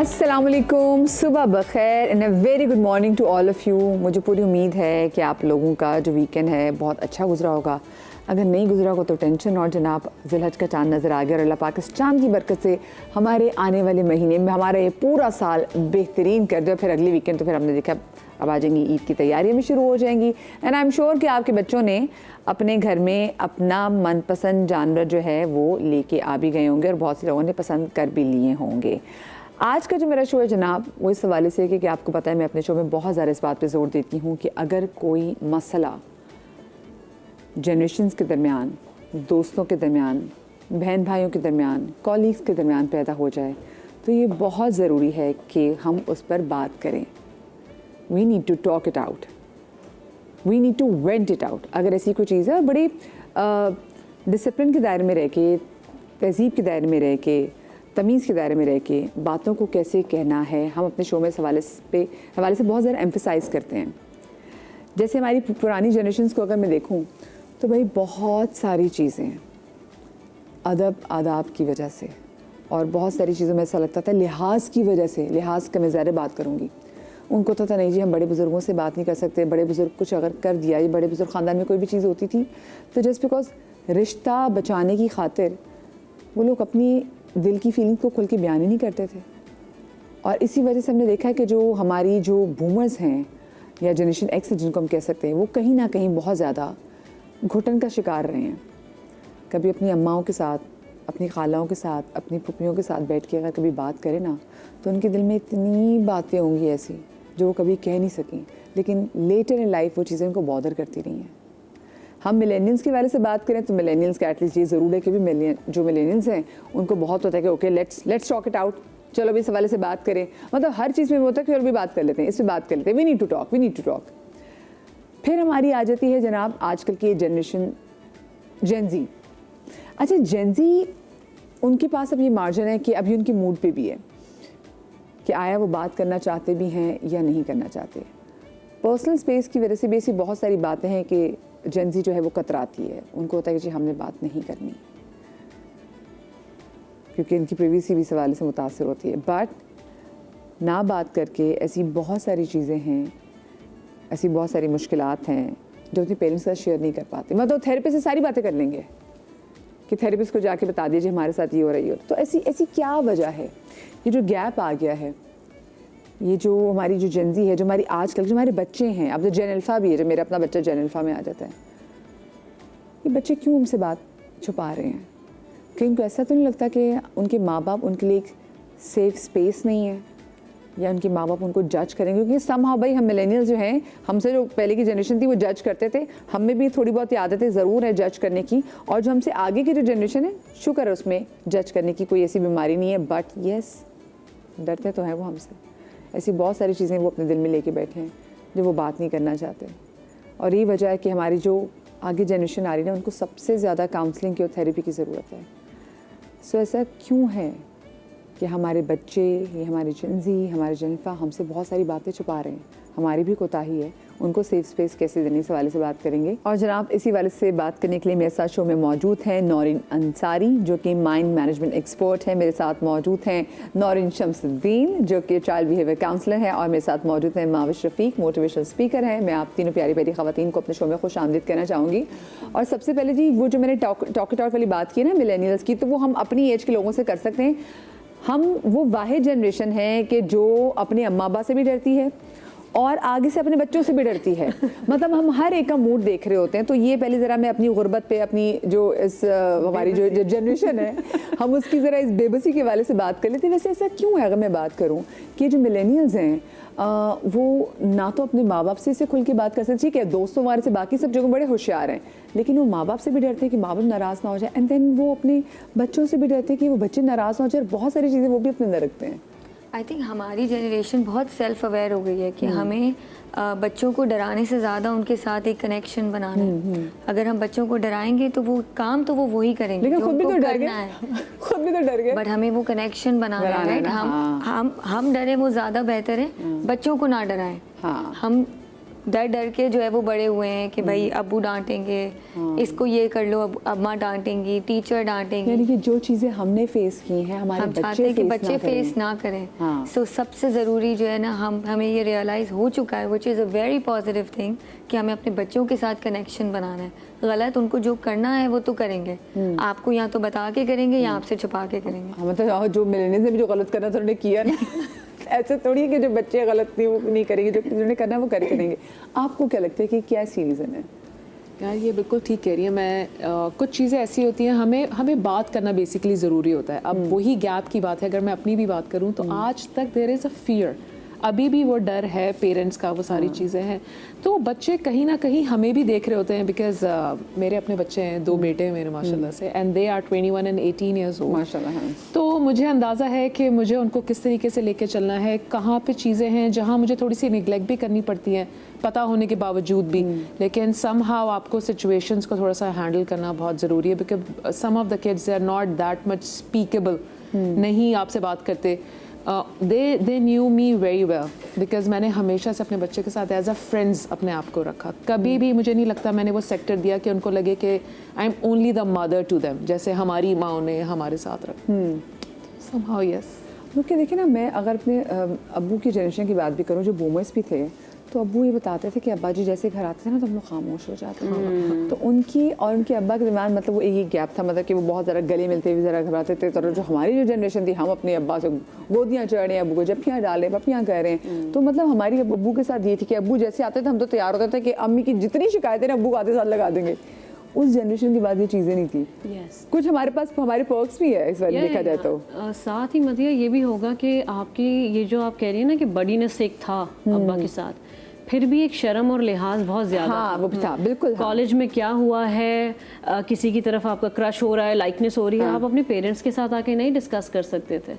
अस्सलाम वालेकुम, सुबह बखैर and a very good morning to all of you. मुझे पूरी उम्मीद है कि आप लोगों का जो वीकेंड है बहुत अच्छा गुजरा होगा। अगर नहीं गुजरा होगा तो टेंशन और जनाब ज़िलहज का चांद नज़र आ गया और अल्लाह पाक इस चांद की बरकत से हमारे आने वाले महीने में हमारा ये पूरा साल बेहतरीन कर दे। फिर अगली वीकेंड तो फिर हमने देखा अब आ जाएंगी, ईद की तैयारियां भी शुरू हो जाएंगी। एंड आई एम श्योर कि आपके बच्चों ने अपने घर में अपना मनपसंद जानवर जो है वो लेके आ भी गए होंगे और बहुत से लोगों ने पसंद कर भी लिए होंगे। आज का जो मेरा शो है जनाब वो इस हवाले से है कि आपको पता है मैं अपने शो में बहुत ज़्यादा इस बात पे जोर देती हूँ कि अगर कोई मसला जनरेशन्स के दरमियान, दोस्तों के दरमियान, बहन भाइयों के दरमियान, कॉलीग्स के दरमियान पैदा हो जाए तो ये बहुत ज़रूरी है कि हम उस पर बात करें। We need to talk it out, we need to vent it out. अगर ऐसी कोई चीज़ है और बड़ी डिसिप्लिन के दायरे में रह के, तहजीब के दायरे में रह के, तमीज़ के दायरे में रह के बातों को कैसे कहना है, हम अपने शो में इस हवाले से बहुत ज़्यादा एम्फसाइज़ करते हैं। जैसे हमारी पुरानी जनरेशन्स को अगर मैं देखूं तो भाई बहुत सारी चीज़ें अदब आदाब की वजह से और बहुत सारी चीज़ों में ऐसा लगता था लिहाज की वजह से, लिहाज का मैं ज़्यादा बात करूँगी, उनको तो था नहीं जी हम बड़े बुज़ुर्गों से बात नहीं कर सकते, बड़े बुज़ुर्ग कुछ अगर कर दिया या बड़े बुज़ुर्ग ख़ानदान में कोई भी चीज़ होती थी तो जस्ट बिकॉज रिश्ता बचाने की खातिर वो लोग अपनी दिल की फीलिंग को खुल के बयान ही नहीं करते थे। और इसी वजह से हमने देखा है कि जो हमारी जो बूमर्स हैं या जनरेशन एक्स जिनको हम कह सकते हैं वो कहीं ना कहीं बहुत ज़्यादा घुटन का शिकार रहे हैं। कभी अपनी अम्माओं के साथ, अपनी खालाओं के साथ, अपनी फुप्पियों के साथ बैठ के अगर कभी बात करें ना तो उनके दिल में इतनी बातें होंगी ऐसी जो वो कभी कह नहीं सकें, लेकिन लेटर इन लाइफ वो चीज़ें उनको बॉदर करती रही हैं। हम मिलेनियल्स के बारे से बात करें तो मिलेनियल्स का एटलीस्ट ये ज़रूर है कि भी जो मिलेनियल्स हैं उनको बहुत होता है कि okay let's talk it out, चलो भी इस हवाले से बात करें। मतलब हर चीज़ में होता है कि चलो भी बात कर लेते हैं, इस पर बात कर लेते हैं, वी नीड टू टॉक। फिर हमारी आ जाती है जनाब आजकल की जनरेशन जेन ज़ी। अच्छा, जेन ज़ी उनके पास अब ये मार्जिन है कि अभी उनकी मूड पे भी है कि आया वो बात करना चाहते भी हैं या नहीं करना चाहते। पर्सनल स्पेस की वजह से भी ऐसी बहुत सारी बातें हैं कि जेन ज़ी जो है वो कतराती है, उनको होता है कि जी हमने बात नहीं करनी क्योंकि इनकी प्रिवेसी भी सवाल से मुतासर होती है। बट ना बात करके ऐसी बहुत सारी चीज़ें हैं, ऐसी बहुत सारी मुश्किलात हैं जो अपने पेरेंट्स के साथ शेयर नहीं कर पाते। मतलब थेरेपिस्ट से सारी बातें कर लेंगे कि थेरेपिस्ट को जाके बता दीजिए हमारे साथ ये हो रही हो। तो ऐसी क्या वजह है, ये जो गैप आ गया है, ये जो हमारी जो जेन ज़ी है, जो हमारी आजकल जो हमारे बच्चे हैं, अब तो जेन अल्फ़ा भी है, जो मेरा अपना बच्चा जेन अल्फ़ा में आ जाता है, ये बच्चे क्यों हमसे बात छुपा रहे हैं? कि उनको ऐसा तो नहीं लगता कि उनके माँ बाप उनके लिए एक सेफ स्पेस नहीं है या उनके माँ बाप उनको जज करेंगे? क्योंकि समहाउ भाई हम मिलेनियल्स जो हैं, हमसे जो पहले की जनरेशन थी वो जज करते थे, हम में भी थोड़ी बहुत आदतें ज़रूर है जज करने की, और जो हमसे आगे की जो जनरेशन है शुक्र है उसमें जज करने की कोई ऐसी बीमारी नहीं है। बट येस, डरते तो हैं वो हमसे। ऐसी बहुत सारी चीज़ें वो अपने दिल में लेके बैठे हैं जो वो बात नहीं करना चाहते। और यही वजह है कि हमारी जो आगे जनरेशन आ रही है ना उनको सबसे ज़्यादा काउंसलिंग की और थेरेपी की ज़रूरत है। सो ऐसा क्यों है कि हमारे बच्चे, ये हमारे जेन ज़ी, हमारे जेन अल्फ़ा हमसे बहुत सारी बातें छुपा रहे हैं? हमारी भी कोताही है, उनको सेफ स्पेस कैसे देने, इस वाले से बात करेंगे। और जनाब इसी वाले से बात करने के लिए मेरे साथ शो में मौजूद हैं नौरीन अंसारी जो कि माइंड मैनेजमेंट एक्सपर्ट हैं, मेरे साथ मौजूद हैं नौरीन शम्सुद्दीन जो कि चाइल्ड बिहेवियर काउंसलर है, और मेरे साथ मौजूद हैं माविश रफ़ीक मोटिवेशनल स्पीकर हैं। मैं आप तीनों प्यारी प्यारी ख़वातीन को अपने शो में खुश आमदीद कहना चाहूँगी। और सबसे पहले जी वो जो मैंने टॉक इट आउट वाली बात की ना मिलेनियल्स की, तो वो हम अपनी एज के लोगों से कर सकते हैं। हम वो वाहिद जनरेशन है कि जो अपने अम्मा अब्बा से भी डरती है और आगे से अपने बच्चों से भी डरती है। मतलब हम हर एक का मूड देख रहे होते हैं। तो ये पहले ज़रा मैं अपनी गुर्बत पे, अपनी जो इस हमारी जो जनरेशन है हम उसकी ज़रा इस बेबसी के वाले से बात कर लेते हैं। वैसे ऐसा क्यों है, अगर मैं बात करूँ कि जो मिलेनियल्स हैं वो ना तो अपने माँ बाप से इसे खुल के बात कर सकते, ठीक है दोस्तों वाले से, बाकी सब जगह बड़े होशियार हैं, लेकिन वो माँ बाप से भी डरते हैं कि माँ बाप नाराज़ ना हो जाए। एंड देन वो अपने बच्चों से भी डरते हैं कि वो बच्चे नाराज़ ना हो जाए। बहुत सारी चीज़ें वो भी अपने अंदर रखते हैं। आई थिंक हमारी जनरेशन बहुत सेल्फ अवेयर हो गई है कि हमें बच्चों को डराने से ज़्यादा उनके साथ एक कनेक्शन बनाना है। अगर हम बच्चों को डराएंगे तो वो काम तो वो वही करेंगे, लेकिन खुद भी तो डर गए, खुद भी तो डर गए। बट हमें वो कनेक्शन बनाना है। हम डरे वो ज़्यादा बेहतर है, बच्चों को ना डराएं। हम डर डर के जो है वो बड़े हुए हैं कि भाई अब्बू डांटेंगे, इसको ये कर लो, अब अम्मा डांटेंगी, टीचर डांटेंगी। यानी कि जो चीज़ें हमने फेस की हैं हमारे हम चाहते हैं कि बच्चे फेस ना करें। सो सबसे ज़रूरी जो है ना, हमें ये रियलाइज़ हो चुका है, which is a very positive thing, कि हमें अपने बच्चों के साथ कनेक्शन बनाना है। गलत उनको जो करना है वो तो करेंगे, आपको या तो बता के करेंगे या आपसे छुपा के करेंगे। मतलब जो मिलेनियल्स ने भी जो गलत करना था उन्होंने किया ना ऐसे थोड़ी है कि जो बच्चे गलत नहीं वो नहीं करेंगे, जो जिन्होंने करना है वो करके करेंगे। आपको क्या लगता है कि क्या सी रीज़न है? यार ये बिल्कुल ठीक कह रही है। मैं कुछ चीज़ें ऐसी होती हैं, हमें बात करना बेसिकली ज़रूरी होता है। अब वही गैप की बात है, अगर मैं अपनी भी बात करूँ तो आज तक देयर इज़ अ फियर, अभी भी वो डर है पेरेंट्स का, वो सारी चीज़ें हैं। तो बच्चे कहीं ना कहीं हमें भी देख रहे होते हैं, बिकॉज मेरे अपने बच्चे हैं, 2 बेटे हैं मेरे माशाल्लाह से, and they are 21 and 18 years old माशाल्लाह। हाँ। तो मुझे अंदाज़ा है कि मुझे उनको किस तरीके से लेके चलना है, कहाँ पे चीज़ें हैं जहाँ मुझे थोड़ी सी निगलेक्ट भी करनी पड़ती हैं पता होने के बावजूद भी, लेकिन समहाउ आपको सिचुएशंस को थोड़ा सा हैंडल करना बहुत ज़रूरी है, because some of the kids are not that much speakable, नहीं आपसे बात करते। They knew me very well, because मैंने हमेशा से अपने बच्चे के साथ एज अ फ्रेंड्स अपने आप को रखा। कभी भी मुझे नहीं लगता मैंने वो सेक्टर दिया कि उनको लगे कि I am only the mother to them, जैसे हमारी माँ ने हमारे साथ रखा। somehow yes। क्योंकि देखिए ना, मैं अगर अपने अब्बू की जनरेशन की बात भी करूँ जो बूमर्स भी थे, तो अब्बू ये बताते थे कि अब्बा जी जैसे घर आते थे ना तो हम लोग खामोश हो जाते थे। तो उनकी और उनके अब्बा के दरमियान मतलब वो एक गैप था, मतलब कि वो बहुत ज़रा गले मिलते हुए ज़रा घबराते थे। तो जो हमारी जो जनरेशन थी, हम अपने अब्बा से गोदियाँ चढ़ रहे हैं, अब्बू को जप्पियाँ डाल रहे हैं, पप्पियाँ कर रहे हैं। तो मतलब हमारी अब्बू के साथ ये थी कि अब्बू जैसे आते थे हम तो तैयार होते थे कि अम्मी की जितनी शिकायतें ना अब्बू को आते साथ लगा देंगे। उस जनरेशन के बाद ये चीज़ें नहीं थी। कुछ हमारे पास हमारे पर्क्स भी है इस बारे देखा जाए तो। साथ ही मतिया ये भी होगा कि आपकी ये जो आप कह रही है ना कि बडीनेस एक था अब्बा के साथ, फिर भी एक शर्म और लिहाज बहुत ज़्यादा। हाँ, वो भी था बिल्कुल। कॉलेज में क्या हुआ है, किसी की तरफ आपका क्रश हो रहा है, लाइकनेस हो रही है, आप अपने पेरेंट्स के साथ आके नहीं डिस्कस कर सकते थे।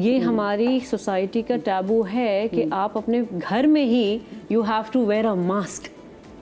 ये हमारी सोसाइटी का टैबू है कि आप अपने घर में ही you have to wear a mask,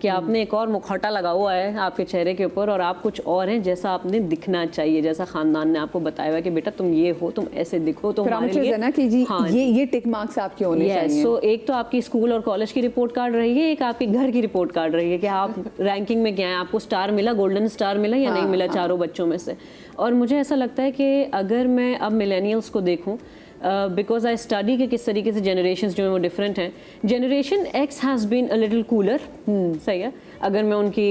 कि आपने एक और मुखौटा लगा हुआ है आपके चेहरे के ऊपर और आप कुछ और हैं जैसा आपने दिखना चाहिए, जैसा खानदान ने आपको बताया हुआ कि बेटा तुम ये हो, तुम ऐसे दिखो, तो हमारे लिए ना कि जी हाँ, ये टिक मार्क्स आपके होने चाहिए। सो एक तो आपकी स्कूल और कॉलेज की रिपोर्ट कार्ड रही है, एक आपके घर की रिपोर्ट कार्ड रही है कि आप रैंकिंग में क्या है, आपको स्टार मिला, गोल्डन स्टार मिला या नहीं मिला चारों बच्चों में से। और मुझे ऐसा लगता है कि अगर मैं अब मिलेनियल्स को देखूँ, बिकॉज आई स्टडी कि किस तरीके से जनरेशंस जो है वो डिफरेंट हैं। Generation X has been a little cooler, सही है अगर मैं उनकी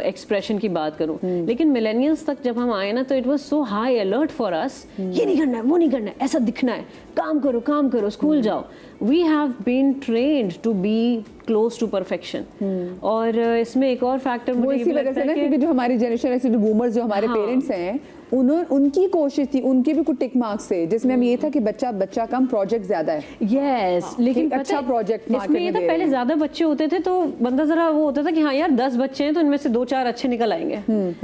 एक्सप्रेशन की बात करूं, लेकिन मिलेनियल्स तक जब हम आए ना तो it was so high alert for us, ये नहीं करना है, वो नहीं करना है, ऐसा दिखना है, काम करो, स्कूल जाओ। We have been trained to be close to perfection. और इसमें एक और फैक्टर मुझे इसी वजह से ना, क्योंकि जो हमारी जनरेशन ऐसे जो बूमर्स जो हमारे पेरेंट्स हैं, उनकी कोशिश थी, उनके भी कुछ टिक मार्क्स थे जिसमें हम ये था कि बच्चा कम, प्रोजेक्ट ज्यादा है। यस, लेकिन अच्छा प्रोजेक्ट इसमें ये था पहले ज्यादा बच्चे होते थे तो बंदा जरा वो होता था कि हाँ यार 10 बच्चे हैं तो इनमें से 2-4 अच्छे निकल आएंगे।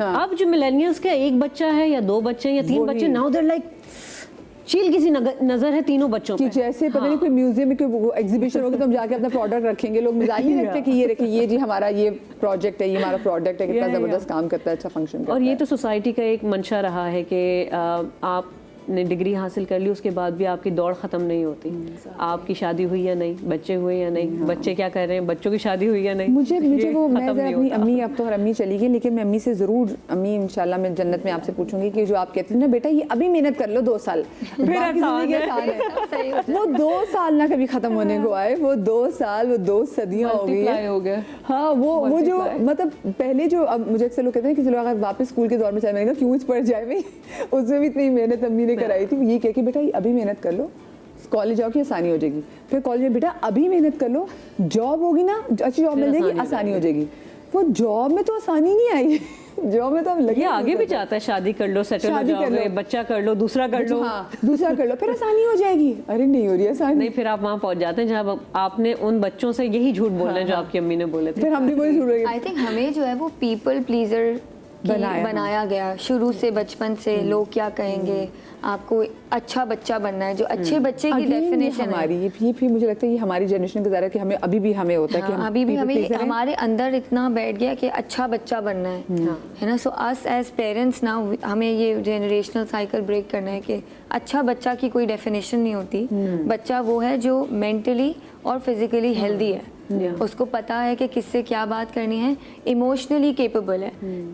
अब जो मिलेनियल्स का एक बच्चा है या 2 बच्चे या 3 बच्चे, नाउ दे आर लाइक चील किसी नजर है तीनों बच्चों पे। जैसे पता नहीं कोई म्यूजियम में कोई एग्जीबिशन होगा तो हम जाके अपना प्रोडक्ट रखेंगे, लोग मिजाज नहीं रखते कि ये रखिए, ये जी हमारा ये प्रोजेक्ट है, ये हमारा प्रोडक्ट है, कितना जबरदस्त काम करता है, अच्छा फंक्शन करता है। और ये तो सोसाइटी का एक मंशा रहा है कि आपने डिग्री हासिल कर ली, उसके बाद भी आपकी दौड़ ख़त्म नहीं होती। आपकी शादी हुई या नहीं, बच्चे हुए या नहीं, बच्चे क्या कर रहे हैं, बच्चों की शादी हुई या नहीं। मुझे वो मैं अपनी अम्मी, अब तो अम्मी चली गई, लेकिन मैं अम्मी से ज़रूर, अम्मी इंशाल्लाह मैं जन्नत में आपसे पूछूंगी कि जो आप कहती हैं ना बेटा ये अभी मेहनत कर लो 2 साल, फिर आसान है। वो 2 साल ना कभी ख़त्म होने को आए, वो 2 साल, वो 2 सदियाँ हो गई। हाँ, वो जो मतलब पहले जो, अब मुझे अक्सर लोग कहते हैं कि चलो अगर वापस स्कूल के दौर में चले, मैंने कहा क्यों पड़ जाए भाई, उसमें भी इतनी मेहनत अम्मी ने कराई थी। ये कह के बेटा अभी मेहनत कर लो, कॉलेज जाओ कि आसानी हो जाएगी, फिर कॉलेज में बेटा अभी मेहनत कर लो, जॉब होगी ना, अच्छी जॉब मिल जाएगी, आसानी हो जाएगी। वो जॉब में तो आसानी नहीं आई जॉब में तो अब लगे आगे भी जाता है, शादी कर लो, सेटल हो जाओगे, बच्चा कर लो, दूसरा कर लो, दूसरा कर लो, फिर आसानी हो जाएगी। अरे नहीं हो रही आसानी, नहीं, फिर आप वहाँ पहुँच जाते हैं जहाँ आपने उन बच्चों से यही झूठ बोलना है जो आपकी अम्मी ने बोले थे। फिर हम भी वही झूठ। आई थिंक हमें जो है वो पीपल प्लीजर बनाया गया शुरू से, बचपन से। लोग क्या कहेंगे, आपको अच्छा बच्चा बनना है, जो अच्छे बच्चे की डेफिनेशन है हमारी ये भी मुझे लगता है ये हमारी जनरेशन का ज़रा कि हमें अभी भी हमें होता है कि अभी भी हमें हमारे अंदर इतना बैठ गया कि अच्छा बच्चा बनना है ना। सो अस एज पेरेंट्स ना, हमें ये जनरेशनल साइकिल ब्रेक करना है कि अच्छा बच्चा की कोई डेफिनेशन नहीं होती। बच्चा वो है जो मेंटली और फिजिकली हेल्दी है। उसको पता है कि किससे क्या बात करनी है, इमोशनली केपेबल है,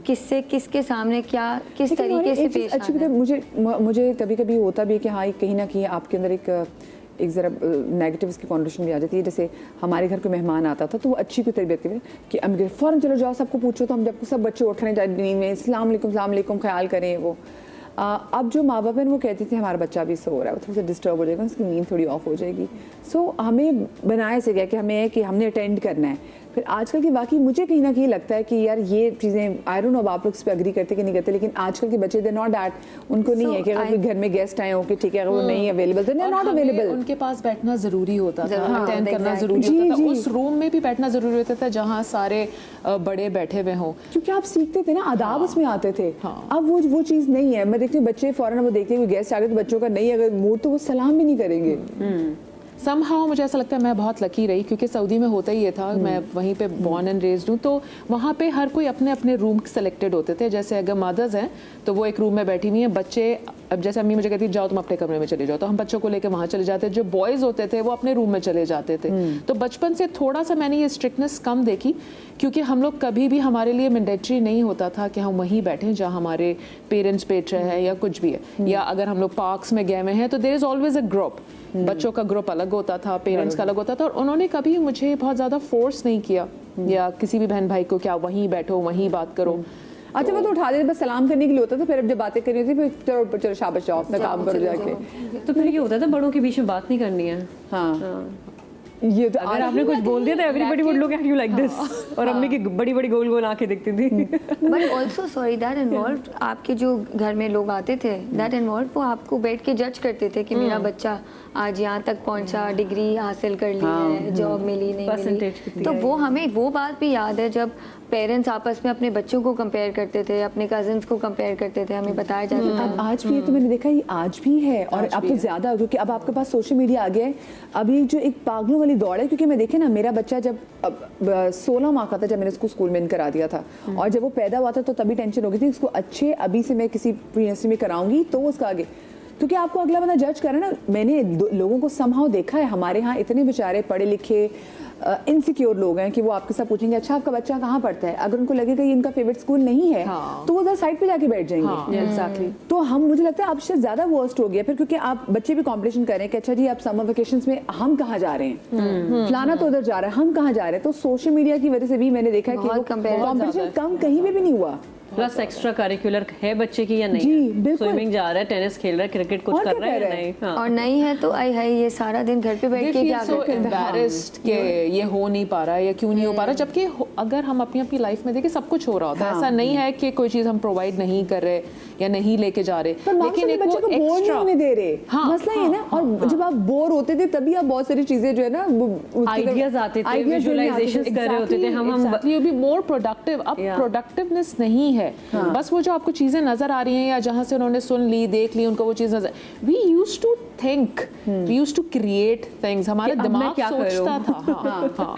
किससे किसके सामने क्या किस लेकिन तरीके और से एक चीज़ पेश अच्छी आना है। मुझे कभी कभी होता भी है कि हाँ कहीं ना कहीं आपके अंदर एक ज़रा नेगेटिव इसकी कॉन्वर्सेशन भी आ जाती है। जैसे हमारे घर कोई मेहमान आता था तो वो अच्छी कोई तरबियत के कि हम फ़ौरन चलो जाओ सबको पूछो, तो हम जब सब बच्चे उठ रहे हैं नींद में अस्सलाम वालेकुम ख्याल करें वो। अब जो माँ बाप हैं वो कहते थे हमारा बच्चा भी सो रहा है, वो थोड़ा सा डिस्टर्ब हो जाएगा, उसकी नींद थोड़ी ऑफ हो जाएगी। सो हमें बनाया से गया कि हमें है कि हमने अटेंड करना है। फिर आजकल की वाकई मुझे कहीं ना कहीं लगता है कि यार ये चीज़ें आई डोंट नो आप लोग इस पर एग्री करते कि नहीं करते, लेकिन आजकल के बच्चे दे नॉट दैट, उनको नहीं है कि अगर घर में गेस्ट आए हो कि ठीक है अगर वो नहीं अवेलेबल तो नॉट अवेलेबल। उनके पास बैठना जरूरी होता था, हाँ, अटेंड करना exactly. जरूरी होता था, उस रूम में भी बैठना जरूरी होता था जहाँ सारे बड़े बैठे हुए हों, क्योंकि आप सीखते थे ना, आदाब उसमें आते थे। हाँ। अब वो चीज़ नहीं है। मैं देखती हूँ बच्चे फौरन वो देखते हैं कोई गेस्ट आ गए तो बच्चों का नहीं अगर मूड तो वो सलाम भी नहीं करेंगे। समहाउ मुझे ऐसा लगता है मैं बहुत लकी रही क्योंकि सऊदी में होता ही ये था, मैं वहीं पे बॉर्न एंड रेज्ड हूँ, तो वहाँ पे हर कोई अपने अपने रूम सेलेक्टेड होते थे। जैसे अगर मदर्स हैं तो वो एक रूम में बैठी हुई हैं, बच्चे अब जैसे अम्मी मुझे कहती जाओ तुम अपने कमरे में चले जाओ, तो हम बच्चों को लेकर वहाँ चले जाते। जो बॉयज़ होते थे वो अपने रूम में चले जाते थे। तो बचपन से थोड़ा सा मैंने ये स्ट्रिक्टनेस कम देखी क्योंकि हम लोग कभी भी हमारे लिए मैंडेटरी नहीं होता था कि हम वहीं बैठें जहाँ हमारे पेरेंट्स बैठ रहे हैं या कुछ भी है। या अगर हम लोग पार्क्स में गए हुए हैं तो there is always a group, बच्चों का ग्रुप अलग होता था, पेरेंट्स का अलग होता था, और उन्होंने कभी मुझे बहुत ज़्यादा फोर्स नहीं किया या किसी भी बहन भाई को क्या वहीं बैठो वहीं बात करो। अच्छा वो तो उठा देते बस सलाम करने के लिए होता था, फिर अब जब बातें करनी होती फिर चलो चलो शाबाश जाओ अपना काम करो जाके। तो फिर ये होता था बड़ों के बीच में बात नहीं करनी है। हाँ ये तो अगर आपने कुछ बोल दिया तो everybody would look at you like this, और अम्मी की बड़ी बड़ी गोल गोल आंखें दिखती थी। But also sorry that involve आपके जो घर में लोग आते थे, दैट इन्वॉल्व वो आपको बैठ के जज करते थे कि मेरा बच्चा आज यहाँ तक पहुँचा, डिग्री हासिल कर ली है, जॉब मिली नहीं मिली। तो वो हमें वो बात भी याद है जब पेरेंट्स आपस में अपने बच्चों को कंपेयर करते थे, अपने कजिन्स को कंपेयर करते थे, हमें बताया जाता था। आज भी ये तो मैंने देखा ये आज भी है, और अब तो ज़्यादा क्योंकि अब आपके पास सोशल मीडिया आ गया है। अभी जो एक पागलों वाली दौड़ है, क्योंकि मैं देखे ना मेरा बच्चा जब 16 माह का था जब मैंने उसको स्कूल में इन करा दिया था, और जब वो पैदा हुआ था तो तभी टेंशन हो गई थी उसको अच्छे अभी से मैं किसी प्री नर्सरी में कराऊंगी तो उसका आगे, क्योंकि आपको अगला बंदा जज करे ना। मैंने लोगों को समहाउ देखा है, हमारे यहाँ इतने बेचारे पढ़े लिखे इनसिक्योर लोग हैं कि वो आपके साथ पूछेंगे अच्छा आपका बच्चा कहाँ पढ़ता है, अगर उनको लगेगा ये इनका फेवरेट स्कूल नहीं है तो वो उधर साइड पे जाके बैठ जाएंगे। एग्जैक्टली। तो हम मुझे लगता है अब से ज़्यादा वर्स्ट हो गया फिर, क्योंकि आप बच्चे भी कॉम्पिटिशन कर रहे हैं कि अच्छा जी आप समर वेकेशंस में हम कहाँ जा रहे हैं, फलाना तो उधर जा रहा है हम कहाँ जा रहे हैं। तो सोशल मीडिया की वजह से भी मैंने देखा है कि कॉम्पिटिशन कम कहीं पे भी नहीं हुआ। प्लस एक्स्ट्रा करिकुलर है बच्चे की या नहीं, जी, बिल्कुल। स्विमिंग जा रहा है, टेनिस खेल रहा है, क्रिकेट कुछ और कर क्या रहा है कर या रहा है? नहीं। हाँ। और नहीं है तो आई है ये सारा दिन घर पे बैठ के क्या सो करते हैं। एम्बैरेस्ड कि ये हो नहीं पा रहा है या क्यों नहीं हो पा रहा, जबकि अगर हम अपनी अपनी लाइफ में देखें सब कुछ हो रहा होता है। ऐसा नहीं है कि कोई चीज़ हम प्रोवाइड नहीं कर रहे या नहीं लेके जा रहे, लेकिन एक बच्चे को बोर नहीं होने दे रहे। हाँ, मसला ये ना, और जब आप बोर होते थे तभी आप बहुत सारी चीजें जो है ना आइडियाज आते थे, विजुअलाइजेशंस कर रहे होते थे हम यू बी मोर प्रोडक्टिव। अब प्रोडक्टिवनेस नहीं है, बस वो जो आपको चीजें नजर आ रही हैं या जहां से उन्होंने सुन ली देख ली उनको वो चीज नजर। We used to think, we used to create things, हमारा दिमाग सोचता था।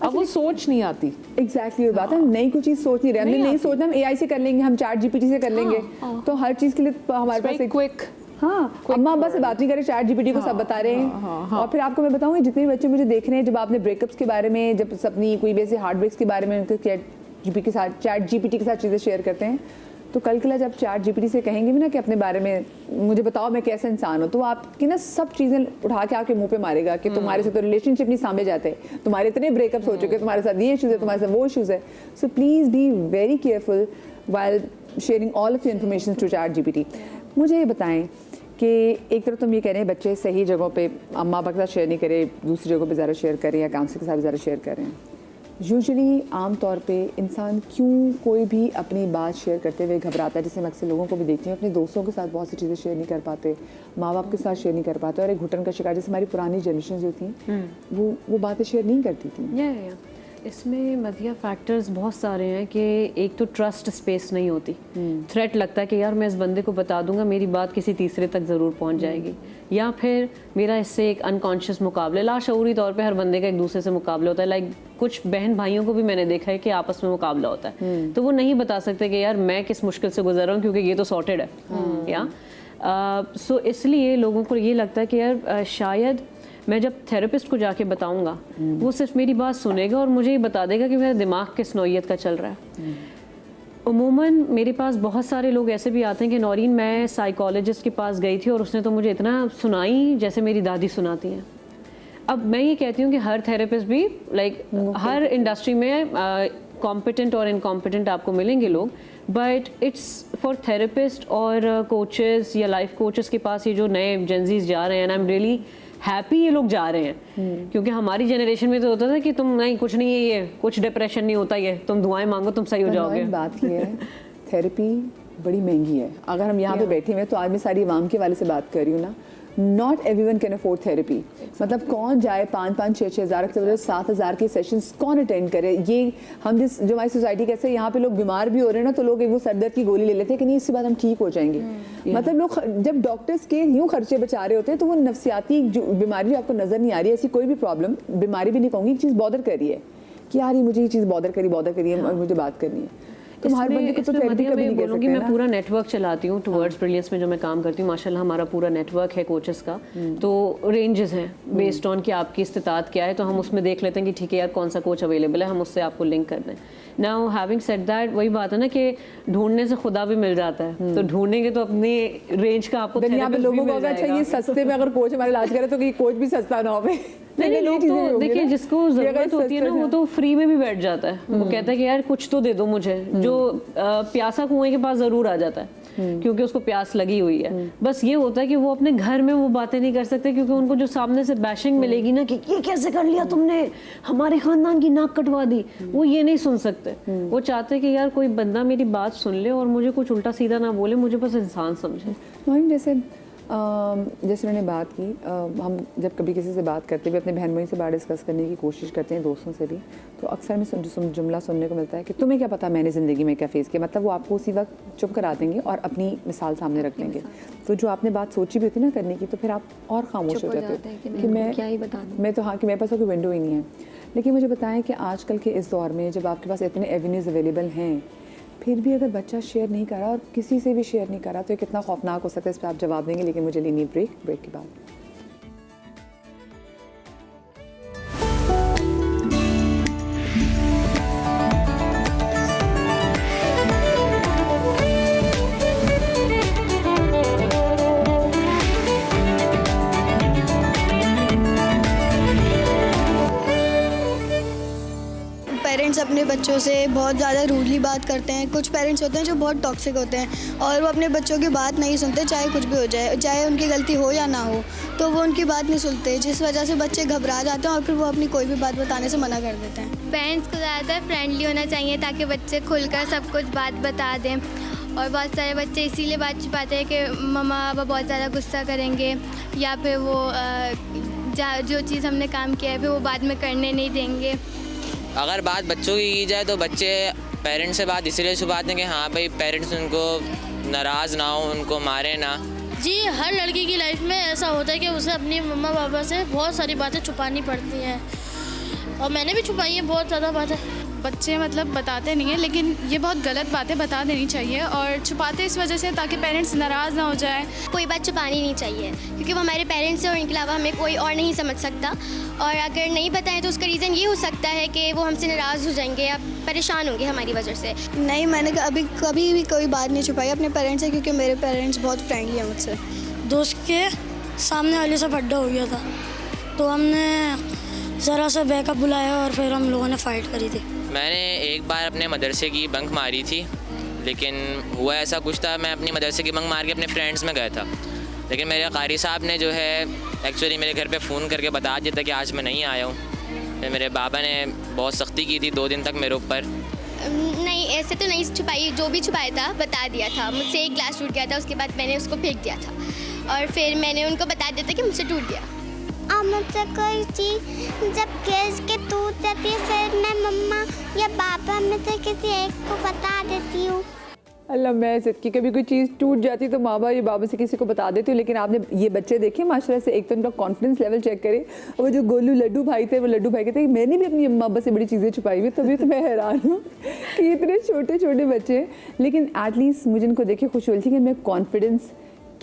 अब वो सोच नहीं आती। एग्जैक्टली वो बात है, नई कोई चीज सोच नहीं रहे, हमने नहीं सोचना, हम एआई से कर लेंगे, हम चैट जीपीटी से कर लेंगे, तो हर चीज के लिए हमारे पास एक क्विक। हाँ अम्मा अब्बा से बात नहीं करे, चैट जीपीटी को सब बता रहे हैं। और फिर आपको मैं बताऊंगी जितने भी बच्चे मुझे देख रहे हैं, जब आपने ब्रेकअप्स के बारे में, जब अपनी कोई वैसे हार्ट ब्रेक्स के बारे में उनके चैट जीपीटी के साथ चीज़ें शेयर करते हैं, तो कल के लिए जब चैट जीपीटी से कहेंगे भी ना कि अपने बारे में मुझे बताओ मैं कैसा इंसान हूँ, तो वो आपकी ना सब चीज़ें उठा के आपके मुंह पे मारेगा कि तुम्हारे से तो रिलेशनशिप नहीं सामने जाते, तुम्हारे इतने ब्रेकअप्स हो चुके, तुम्हारे साथ ये इशूज़ है, तुम्हारे साथ वो इशूज़ है। So please be very careful while sharing all of your information to ChatGPT. मुझे ये बताएं कि एक तरफ तुम ये कह रहे हैं बच्चे सही जगहों पे अम्मा बाप के साथ शेयर नहीं करें, दूसरी जगहों पे ज़्यादा शेयर करें या काउंसलर के साथ ज़्यादा शेयर करें। यूजुअली आम तौर पे इंसान क्यों कोई भी अपनी बात शेयर करते हुए घबराता है, जैसे मैं अक्सर लोगों को भी देखती हूँ अपने दोस्तों के साथ बहुत सी चीज़ें शेयर नहीं कर पाते, माँ बाप के साथ शेयर नहीं कर पाते, और एक घुटन का शिकार जैसे हमारी पुरानी जनरेशन जो थी वो बातें शेयर नहीं करती थी। इसमें मदिया फैक्टर्स बहुत सारे हैं कि एक तो ट्रस्ट स्पेस नहीं होती, थ्रेट लगता है कि यार मैं इस बंदे को बता दूंगा मेरी बात किसी तीसरे तक ज़रूर पहुंच जाएगी, या फिर मेरा इससे एक अनकॉन्शियस मुकाबले, लाशऊरी तौर पे हर बंदे का एक दूसरे से मुकाबला होता है। लाइक कुछ बहन भाइयों को भी मैंने देखा है कि आपस में मुकाबला होता है, तो वो नहीं बता सकते कि यार मैं किस मुश्किल से गुजर रहा हूँ क्योंकि ये तो सॉर्टेड है। या सो इसलिए लोगों को ये लगता है कि यार शायद मैं जब थेरेपिस्ट को जाके बताऊंगा वो सिर्फ मेरी बात सुनेगा और मुझे ये बता देगा कि मेरा दिमाग किस नौइयत का चल रहा है। उमूमन मेरे पास बहुत सारे लोग ऐसे भी आते हैं कि नौरीन मैं साइकोलॉजिस्ट के पास गई थी और उसने तो मुझे इतना सुनाई जैसे मेरी दादी सुनाती हैं। अब मैं ये कहती हूँ कि हर थेरेपिस्ट भी हर इंडस्ट्री में कॉम्पिटेंट और इनकॉम्पिटेंट आपको मिलेंगे लोग, बट इट्स फॉर थेरेपिस्ट और कोचेस या लाइफ कोचेस के पास ये जो नए जेंजीज जा रहे हैं, आई एम रियली हैप्पी ये लोग जा रहे हैं। क्योंकि हमारी जनरेशन में तो होता था कि तुम नहीं कुछ नहीं है, ये कुछ डिप्रेशन नहीं होता, ये तुम दुआएं मांगो तुम सही हो जाओगे। बात ये है थेरेपी बड़ी महंगी है। अगर हम यहाँ पे बैठे हुए तो आज मैं सारी आवाम के वाले से बात कर रही हूँ ना, not everyone can afford therapy. मतलब कौन जाए 5-5, 6-6 हज़ार, 7,000 के सेशंस कौन अटेंड करे। ये हम जो हमारी सोसाइटी कैसे यहाँ पे लोग बीमार भी हो रहे हैं ना, तो लोग एक वो सरदर्द की गोली ले लेते हैं कि नहीं इसके बाद हम ठीक हो जाएंगे। मतलब लोग जब डॉक्टर्स के यूँ खर्चे बचा रहे होते हैं तो वो नफसियाती जो बीमारी जो आपको नज़र नहीं आ रही है, ऐसी कोई भी प्रॉब्लम, बीमारी भी नहीं कहूँगी, एक चीज़ बॉदर कर रही है कि यार ये मुझे ये चीज़ बॉदर करी है और मुझे बात करनी है। तो हर बंदे को तो थेरेपी कभी नहीं बोलूँगी। मैं पूरा नेटवर्क चलाती हूँ टुवर्ड्स ब्रिलियंस में जो मैं काम करती हूँ, माशाल्लाह हमारा पूरा नेटवर्क है कोचेस का। तो रेंजेस हैं बेस्ड ऑन कि आपकी इस्तिताअत क्या है, तो हम उसमें देख लेते हैं कि ठीक है यार कौन सा कोच अवेलेबल है, हम उससे आपको लिंक कर दें। नाउ हैविंग सेड दैट, वही बात है ना कि ढूंढने से खुदा भी मिल जाता है, तो ढूंढेंगे तो अपनी रेंज का आपको दुनिया में लोगों को अगर चाहिए सस्ते में अगर कोच हमारे इलाज करे तो ये कोच भी सस्ता ना हो। नहीं लोग तो देखिए जिसको जरूरत होती है ना वो तो फ्री में भी बैठ जाता है। वो कहता है कि यार कुछ तो दे दो मुझे, जो प्यासा कुएं के पास जरूर आ जाता है क्योंकि उसको प्यास लगी हुई है। बस ये होता है कि वो अपने घर में वो बातें नहीं कर सकते क्योंकि उनको जो सामने से बैशिंग मिलेगी ना कि ये कैसे कर लिया तुमने, हमारे खानदान की नाक कटवा दी, वो ये नहीं सुन सकते। वो चाहते कि यार कोई बंदा मेरी बात सुन ले और मुझे कुछ उल्टा सीधा ना बोले, मुझे बस इंसान समझे। जैसे उन्होंने बात की, हम जब कभी किसी से बात करते भी अपने बहन भाई से बात डिस्कस करने की कोशिश करते हैं, दोस्तों से भी, तो अक्सर में जुमला सुनने को मिलता है कि तुम्हें क्या पता मैंने ज़िंदगी में क्या फेस किया। मतलब वो आपको उसी वक्त चुप करा देंगे और अपनी मिसाल सामने रख लेंगे। तो जो आपने बात सोची भी होती ना करने की, तो फिर आप और खामोश हो जाते हो कि मैं क्या ही बता दूँ, मैं तो हाँ कि मेरे पास कोई विंडो ही नहीं है। लेकिन मुझे बताएं कि आजकल के इस दौर में जब आपके पास इतने एवेन्यूज़ अवेलेबल हैं, फिर भी अगर बच्चा शेयर नहीं कर रहा और किसी से भी शेयर नहीं कर रहा तो ये कितना खौफनाक हो सकता है, इस पर आप जवाब देंगे। लेकिन मुझे लेनी ब्रेक के बाद। पेरेंट्स अपने बच्चों से बहुत ज़्यादा रूडली बात करते हैं। कुछ पेरेंट्स होते हैं जो बहुत टॉक्सिक होते हैं और वो अपने बच्चों की बात नहीं सुनते, चाहे कुछ भी हो जाए, चाहे उनकी गलती हो या ना हो, तो वो उनकी बात नहीं सुनते, जिस वजह से बच्चे घबरा जाते हैं और फिर वो अपनी कोई भी बात बताने से मना कर देते हैं। पेरेंट्स को ज़्यादातर फ्रेंडली होना चाहिए ताकि बच्चे खुलकर सब कुछ बात बता दें। और बहुत सारे बच्चे इसीलिए बात छुपाते हैं कि मम्मा पापा बहुत ज़्यादा गुस्सा करेंगे या फिर वो जो चीज़ हमने काम किया है फिर वो बाद में करने नहीं देंगे। अगर बात बच्चों की जाए तो बच्चे पेरेंट्स से बात इसलिए छुपाते हैं कि हाँ भाई पेरेंट्स उनको नाराज़ ना हो, उनको मारे ना। जी, हर लड़की की लाइफ में ऐसा होता है कि उसे अपनी मम्मा पापा से बहुत सारी बातें छुपानी पड़ती हैं और मैंने भी छुपाई है बहुत ज़्यादा बातें। बच्चे मतलब बताते नहीं हैं, लेकिन ये बहुत गलत बातें बता देनी चाहिए और छुपाते इस वजह से ताकि पेरेंट्स नाराज़ ना हो जाए। कोई बात छुपानी नहीं चाहिए क्योंकि वो हमारे पेरेंट्स हैं और इनके अलावा हमें कोई और नहीं समझ सकता। और अगर नहीं बताएं तो उसका रीज़न ये हो सकता है कि वो हमसे नाराज़ हो जाएंगे या परेशान होंगे हमारी वजह से। नहीं, मैंने कभी भी कोई बात नहीं छुपाई अपने पेरेंट्स से क्योंकि मेरे पेरेंट्स बहुत फ्रेंडली हैं मुझसे। दोस्त के सामने वाले से फड्डा हो गया था तो हमने ज़रा सा बैकअप बुलाया और फिर हम लोगों ने फ़ाइट करी थी। मैंने एक बार अपने मदरसे की बंक मारी थी, लेकिन हुआ ऐसा कुछ था, मैं अपनी मदरसे की बंक मार के अपने फ्रेंड्स में गया था, लेकिन मेरे कारी साहब ने जो है एक्चुअली मेरे घर पे फ़ोन करके बता दिया था कि आज मैं नहीं आया हूँ। फिर मेरे बाबा ने बहुत सख्ती की थी 2 दिन तक मेरे ऊपर। नहीं, ऐसे तो नहीं छुपाई, जो भी छुपाया था बता दिया था। मुझसे एक ग्लास टूट गया था, उसके बाद मैंने उसको फेंक दिया था और फिर मैंने उनको बता दिया था कि मुझसे टूट गया। और मुझसे कोई चीज़ जब गैस के टूट जाती है फिर मैं मम्मा या पापा में से किसी एक को बता देती हूँ। अल्लाह मैं सच्ची, कभी कोई चीज़ टूट जाती तो माँ बाप या बाबा से किसी को बता देती हूँ। लेकिन आपने ये बच्चे देखे माशाल्लाह से, एक तो उनका कॉन्फिडेंस लेवल चेक करें। वो जो गोलू लड्डू भाई थे, वो लड्डू भाई कहते हैं मैंने भी अपनी अम्मा अब्बा से बड़ी चीज़ें छुपाई हुई। तभी तो मैं हैरान हूँ कि इतने छोटे छोटे बच्चे, लेकिन एटलीस्ट मुझे इनको देखे खुशी होती है कि मैं कॉन्फिडेंस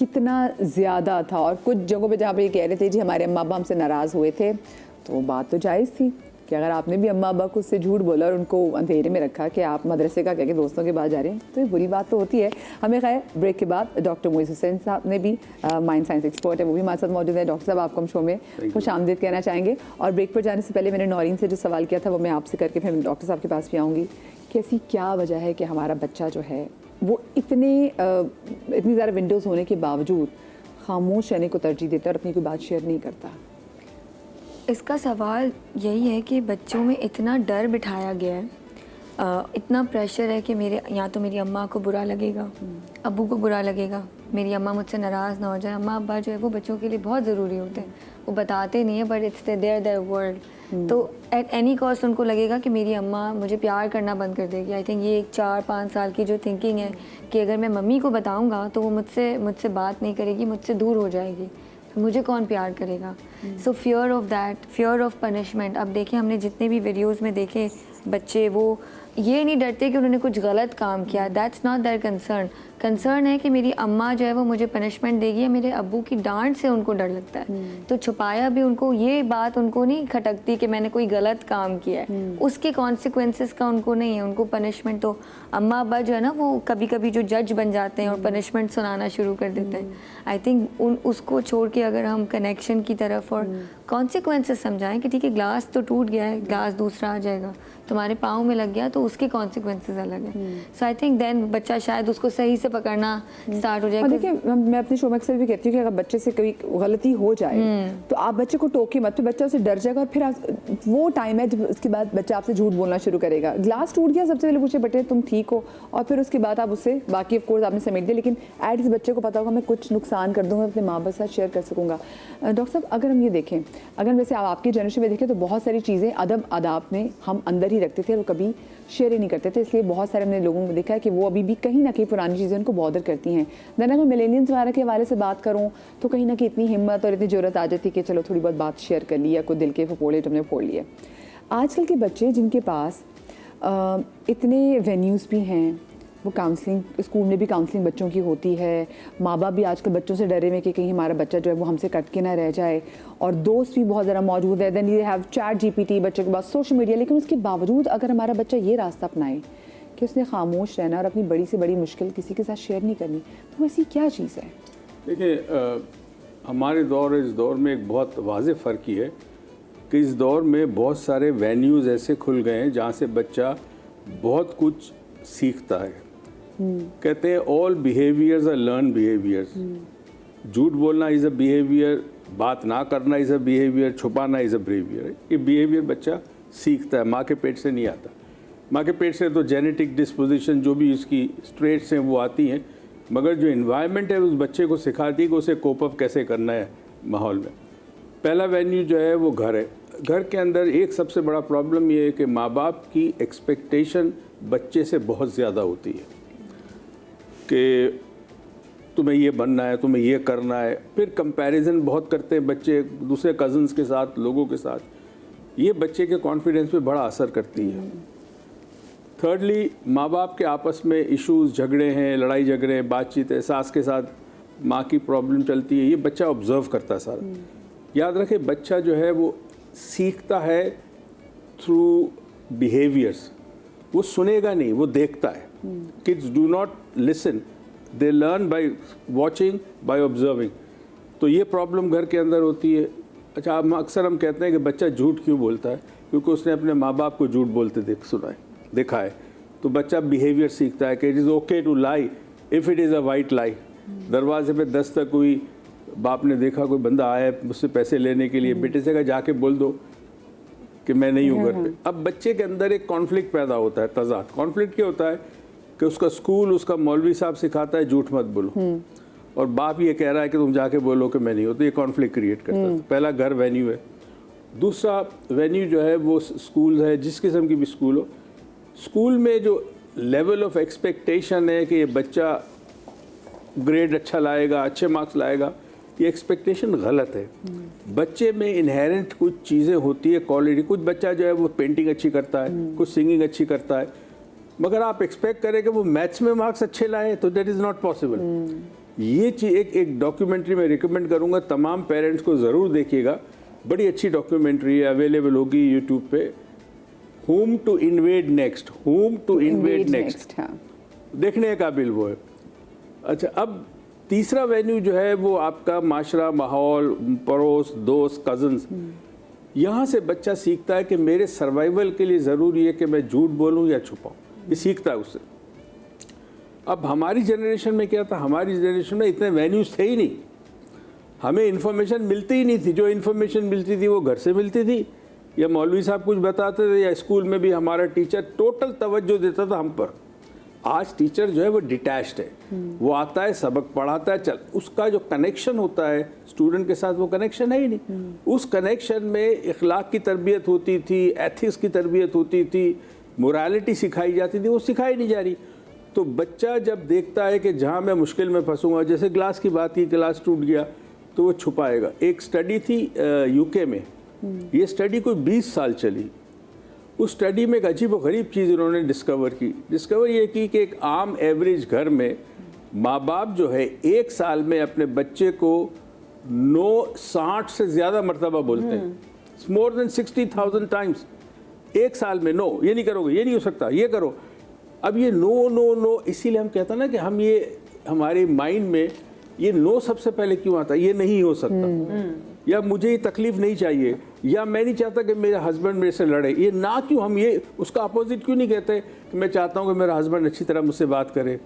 कितना ज़्यादा था। और कुछ जगहों पे जहाँ पे ये कह रहे थे जी हमारे अम्मा अब्बा हमसे नाराज़ हुए थे, तो बात तो जायज़ थी कि अगर आपने भी अम्मा अब्बा को उससे झूठ बोला और उनको अंधेरे में रखा कि आप मदरसे का कह के दोस्तों के बाद जा रहे हैं, तो ये बुरी बात तो होती है। हमें खैर ब्रेक के बाद डॉक्टर मोइस हुसैन साहब ने भी माइंड साइंस एक्सपर्ट है, वो भी हमारे साथ मौजूद है। डॉक्टर साहब आपको हम शो में खुश आमदीद कहना चाहेंगे। और ब्रेक पर जाने से पहले मैंने नौरीन से जो सवाल किया था वो मैं आपसे करके फिर डॉक्टर साहब के पास भी आऊँगी कि ऐसी क्या वजह है कि हमारा बच्चा जो है वो इतनी ज़्यादा विंडोज़ होने के बावजूद खामोश रहने को तरजीह देता है और अपनी कोई बात शेयर नहीं करता। इसका सवाल यही है कि बच्चों में इतना डर बिठाया गया है, इतना प्रेशर है कि मेरे या तो मेरी अम्मा को बुरा लगेगा, अब्बू को बुरा लगेगा, मेरी अम्मा मुझसे नाराज़ ना हो जाए। अम्मा अब्बा जो है वो बच्चों के लिए बहुत ज़रूरी होते हैं, वो बताते नहीं है बट इट्स देयर वर्ल्ड। तो एट एनी कॉस्ट उनको लगेगा कि मेरी अम्मा मुझे प्यार करना बंद कर देगी। आई थिंक ये एक 4-5 साल की जो थिंकिंग है कि अगर मैं मम्मी को बताऊँगा तो वो मुझसे बात नहीं करेगी, मुझसे दूर हो जाएगी, फिर मुझे कौन प्यार करेगा। सो fear of that, fear of punishment. अब देखिए हमने जितने भी वीडियोस में देखे बच्चे वो ये नहीं डरते कि उन्होंने कुछ गलत काम किया, दैट्स नॉट देयर कंसर्न है कि मेरी अम्मा जो है वो मुझे पनिशमेंट देगी या मेरे अब्बू की डांट से उनको डर लगता है। तो छुपाया भी उनको ये बात उनको नहीं खटकती कि मैंने कोई गलत काम किया है, उसके कॉन्सिक्वेंसेस का उनको नहीं है, उनको पनिशमेंट। तो अम्मा अब्बा जो है ना वो कभी कभी जो जज बन जाते हैं और पनिशमेंट सुनाना शुरू कर देते हैं। आई थिंक उसको छोड़ के अगर हम कनेक्शन की तरफ और कॉन्सिक्वेंसेस समझाएं कि ठीक है ग्लास तो टूट गया है, ग्लास दूसरा आ जाएगा, तुम्हारे पाँव में लग गया तो उसके कॉन्सिक्वेंसेस अलग है। सो आई थिंक देन बच्चा शायद उसको सही से पकड़ना स्टार्ट हो जाएगा। देखिए मैं अपने शो में अक्सर भी कहती हूँ कि अगर बच्चे से कोई गलती हो जाए तो आप बच्चे को टोके मत, फिर बच्चा उसे डर जाएगा और फिर वो टाइम है जब उसके बाद बच्चा आपसे झूठ बोलना शुरू करेगा। ग्लास टूट गया सबसे पहले पूछे बेटे तुम ठीक हो, और फिर उसके बाद आप उससे बाकी ऑफ कोर्स आपने समेट दिया, लेकिन एट इस बच्चे को पता होगा मैं कुछ नुकसान कर दूँ मैं अपने माँ बाप के साथ शेयर कर सकूँगा। डॉक्टर साहब अगर हम ये देखें, अगर वैसे आपकी जनरेशन में देखें तो बहुत सारी चीज़ें अदब आदाब में हम अंदर ही रखते थे और कभी शेयर ही नहीं करते थे, इसलिए बहुत सारे हमने लोगों को देखा है कि वो अभी भी कहीं ना कहीं पुरानी चीज़ें उनको बॉदर करती हैं। देन अगर मिलेनियंस वगैरह के हवाले से बात करूँ तो कहीं ना कहीं इतनी हिम्मत और इतनी ज़रूरत आ जाती कि चलो थोड़ी बहुत बात शेयर कर ली या कोई दिल के फपोड़े तुमने फोड़ लिए। आजकल के बच्चे जिनके पास इतने वेन्यूज़ भी हैं, वो काउंसलिंग स्कूल में भी काउंसलिंग बच्चों की होती है, माँ बाप भी आजकल बच्चों से डरे में कि कहीं हमारा बच्चा जो है वो हमसे कट के ना रह जाए, और दोस्त भी बहुत ज़्यादा मौजूद है। देन ये हैव ChatGPT बच्चे के पास, सोशल मीडिया। लेकिन उसके बावजूद अगर हमारा बच्चा ये रास्ता अपनाए कि उसने खामोश रहना और अपनी बड़ी से बड़ी मुश्किल किसी के साथ शेयर नहीं करनी, तो ऐसी क्या चीज़ है? देखिए हमारे इस दौर में एक बहुत वाज़ेह फ़र्क ही है कि इस दौर में बहुत सारे वेन्यूज़ ऐसे खुल गए हैं जहाँ से बच्चा बहुत कुछ सीखता है। कहते हैं all behaviours are learn behaviours. झूठ बोलना इज़ अ बिहेवियर, बात ना करना इज़ अ बिहेवियर, छुपाना इज़ अ बिहेवियर। ये बिहेवियर बच्चा सीखता है, माँ के पेट से नहीं आता। माँ के पेट से तो जेनेटिक डिस्पोजिशन जो भी उसकी स्ट्रेट्स हैं वो आती हैं, मगर जो इन्वायरमेंट है उस बच्चे को सिखाती है कि उसे कोप अप कैसे करना है माहौल में। पहला वेन्यू जो है वो घर है। घर के अंदर एक सबसे बड़ा प्रॉब्लम ये है कि माँ बाप की एक्सपेक्टेशन बच्चे से बहुत ज़्यादा होती है कि तुम्हें ये बनना है, तुम्हें ये करना है। फिर कंपैरिजन बहुत करते हैं बच्चे दूसरे कज़न्स के साथ, लोगों के साथ। ये बच्चे के कॉन्फिडेंस पे बड़ा असर करती है। थर्डली, माँ बाप के आपस में इश्यूज़, झगड़े हैं, लड़ाई झगड़े हैं, बातचीत है, सास के साथ माँ की प्रॉब्लम चलती है, ये बच्चा ऑब्जर्व करता है सारा। याद रखें बच्चा जो है वो सीखता है थ्रू बिहेवियर्स, वो सुनेगा नहीं, वो देखता है। Kids do not listen, they learn by watching, by observing. तो ये प्रॉब्लम घर के अंदर होती है। अच्छा, अक्सर हम कहते हैं कि बच्चा झूठ क्यों बोलता है, क्योंकि उसने अपने माँ बाप को झूठ बोलते देखा है। तो बच्चा बिहेवियर सीखता है कि it is okay to lie if it is a white lie. दरवाजे पे दस्तक हुई, बाप ने देखा कोई बंदा आया है मुझसे पैसे लेने के लिए, बेटे से कहा जाके बोल दो कि मैं नहीं हूँ घर पे। अब बच्चे के अंदर एक कॉन्फ्लिक्ट पैदा होता है, तज़ाद। कॉन्फ्लिक्ट क्या होता है कि उसका स्कूल, उसका मौलवी साहब सिखाता है झूठ मत बोलो, और बाप ये कह रहा है कि तुम जाके बोलो कि मैं नहीं हूँ, तो ये कॉन्फ्लिक्ट क्रिएट करता है। पहला घर वेन्यू है। दूसरा वेन्यू जो है वो स्कूल है, जिस किस्म की भी स्कूल हो। स्कूल में जो लेवल ऑफ एक्सपेक्टेशन है कि ये बच्चा ग्रेड अच्छा लाएगा, अच्छे मार्क्स लाएगा, ये एक्सपेक्टेशन गलत है। बच्चे में इनहेरेंट कुछ चीज़ें होती है, क्वालिटी। कुछ बच्चा जो है वो पेंटिंग अच्छी करता है, कुछ सिंगिंग अच्छी करता है, मगर आप एक्सपेक्ट करें कि वो मैथ्स में मार्क्स अच्छे लाए तो दैट इज़ नॉट पॉसिबल। ये चीज़ एक डॉक्यूमेंट्री मैं रिकमेंड करूँगा, तमाम पेरेंट्स को ज़रूर देखिएगा, बड़ी अच्छी डॉक्यूमेंट्री है, अवेलेबल होगी यूट्यूब पे, home to invade next, home to invade next, देखने के काबिल वो है। अच्छा, अब तीसरा वेन्यू जो है वो आपका माशरा, माहौल, पड़ोस, दोस्त, कज़न्स। यहाँ से बच्चा सीखता है कि मेरे सर्वाइवल के लिए ज़रूरी है कि मैं झूठ बोलूँ या छुपाऊँ, ये सीखता है उससे। अब हमारी जनरेशन में क्या था, हमारी जनरेशन में इतने वेन्यूज़ थे ही नहीं, हमें इन्फॉर्मेशन मिलती ही नहीं थी। जो इन्फॉर्मेशन मिलती थी वो घर से मिलती थी, या मौलवी साहब कुछ बताते थे, या स्कूल में भी हमारा टीचर टोटल तवज्जो देता था हम पर। आज टीचर जो है वो डिटैच्ड है, वो आता है, सबक पढ़ाता है, चल, उसका जो कनेक्शन होता है स्टूडेंट के साथ वो कनेक्शन है ही नहीं। उस कनेक्शन में इखलाक की तरबियत होती थी, एथिक्स की तरबियत होती थी, मोरालिटी सिखाई जाती थी, वो सिखाई नहीं जा रही। तो बच्चा जब देखता है कि जहाँ मैं मुश्किल में फंसूंगा, जैसे ग्लास की बात की, ग्लास टूट गया तो वो छुपाएगा। एक स्टडी थी यूके में, ये स्टडी कोई 20 साल चली। उस स्टडी में एक अजीब और गरीब चीज़ उन्होंने डिस्कवर ये की कि एक आम एवरेज घर में माँ बाप जो है 1 साल में अपने बच्चे को 60 से ज़्यादा मरतबा बोलते हैं, मोर देन 60,000 टाइम्स 1 साल में। नो, ये नहीं करोगे, ये नहीं हो सकता, ये करो। अब ये नो नो नो, इसीलिए हम कहते हैं ना कि हम ये हमारे माइंड में ये नो सबसे पहले क्यों आता है, ये नहीं हो सकता, या मुझे ये तकलीफ नहीं चाहिए, या मैं नहीं चाहता कि मेरा हस्बैंड मेरे से लड़े, ये ना क्यों, हम ये उसका अपोजिट क्यों नहीं कहते कि मैं चाहता हूँ कि मेरा हस्बैंड अच्छी तरह मुझसे बात करे।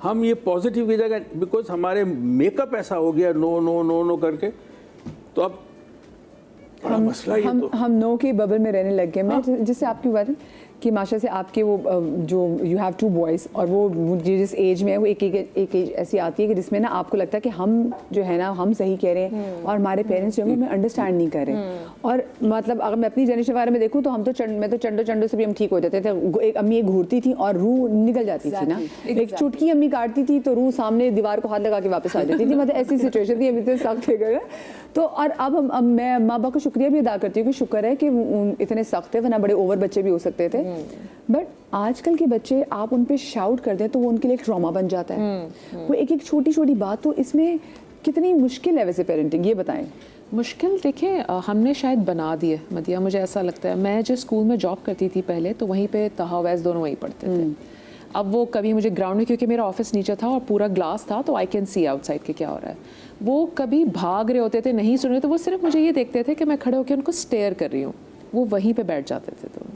हम ये पॉजिटिव की जगह, बिकॉज हमारे मेकअप ऐसा हो गया नो नो नो नो करके, तो अब मसला ये हम नो के बबल में रहने लग गए। मैं जिससे आपकी बात है कि माशा से आपके वो जो यू हैव 2 बॉयज़, और वो जिस एज में है वो एक एज ऐसी आती है कि जिसमें ना आपको लगता है कि हम जो है ना हम सही कह रहे हैं और हमारे पेरेंट्स जो है हमें अंडरस्टैंड नहीं कर रहे। और मतलब अगर मैं अपनी जनरेशन के बारे में देखूँ तो हम तो मैं तो चंडो से भी हम ठीक हो जाते थे। एक अम्मी एक घूरती थी और रूह निकल जाती थी ना, एक चुटकी अम्मी काटती थी तो रूह सामने दीवार को हाथ लगा के वापस आ जाती थी, मतलब ऐसी सिचुएशन थी, अभी तो सख्त है। तो और अब मैं माँ बाप का शुक्रिया भी अदा करती हूँ कि शुक्र है कि इतने सख्त है, वरना बड़े ओवर बच्चे भी हो सकते थे। बट आजकल के बच्चे आप उन पे शाउट कर दें तो वो उनके लिए एक ट्रॉमा बन जाता है। वो एक छोटी छोटी बात, तो इसमें कितनी मुश्किल है वैसे पेरेंटिंग, ये बताएं। मुश्किल देखिए हमने शायद बना दिए मदिया, मुझे ऐसा लगता है। मैं जिस स्कूल में जॉब करती थी पहले, तो वहीं पे तहा वैस दोनों वहीं पढ़ते थे। अब वो कभी मुझे ग्राउंड में, क्योंकि मेरा ऑफिस नीचे था और पूरा ग्लास था, तो आई कैन सी आउटसाइड के क्या हो रहा है। वो कभी भाग रहे होते थे, नहीं सुन रहे, तो वो सिर्फ मुझे ये देखते थे कि मैं खड़े होकर उनको स्टेयर कर रही हूँ, वो वहीं पे बैठ जाते थे। तो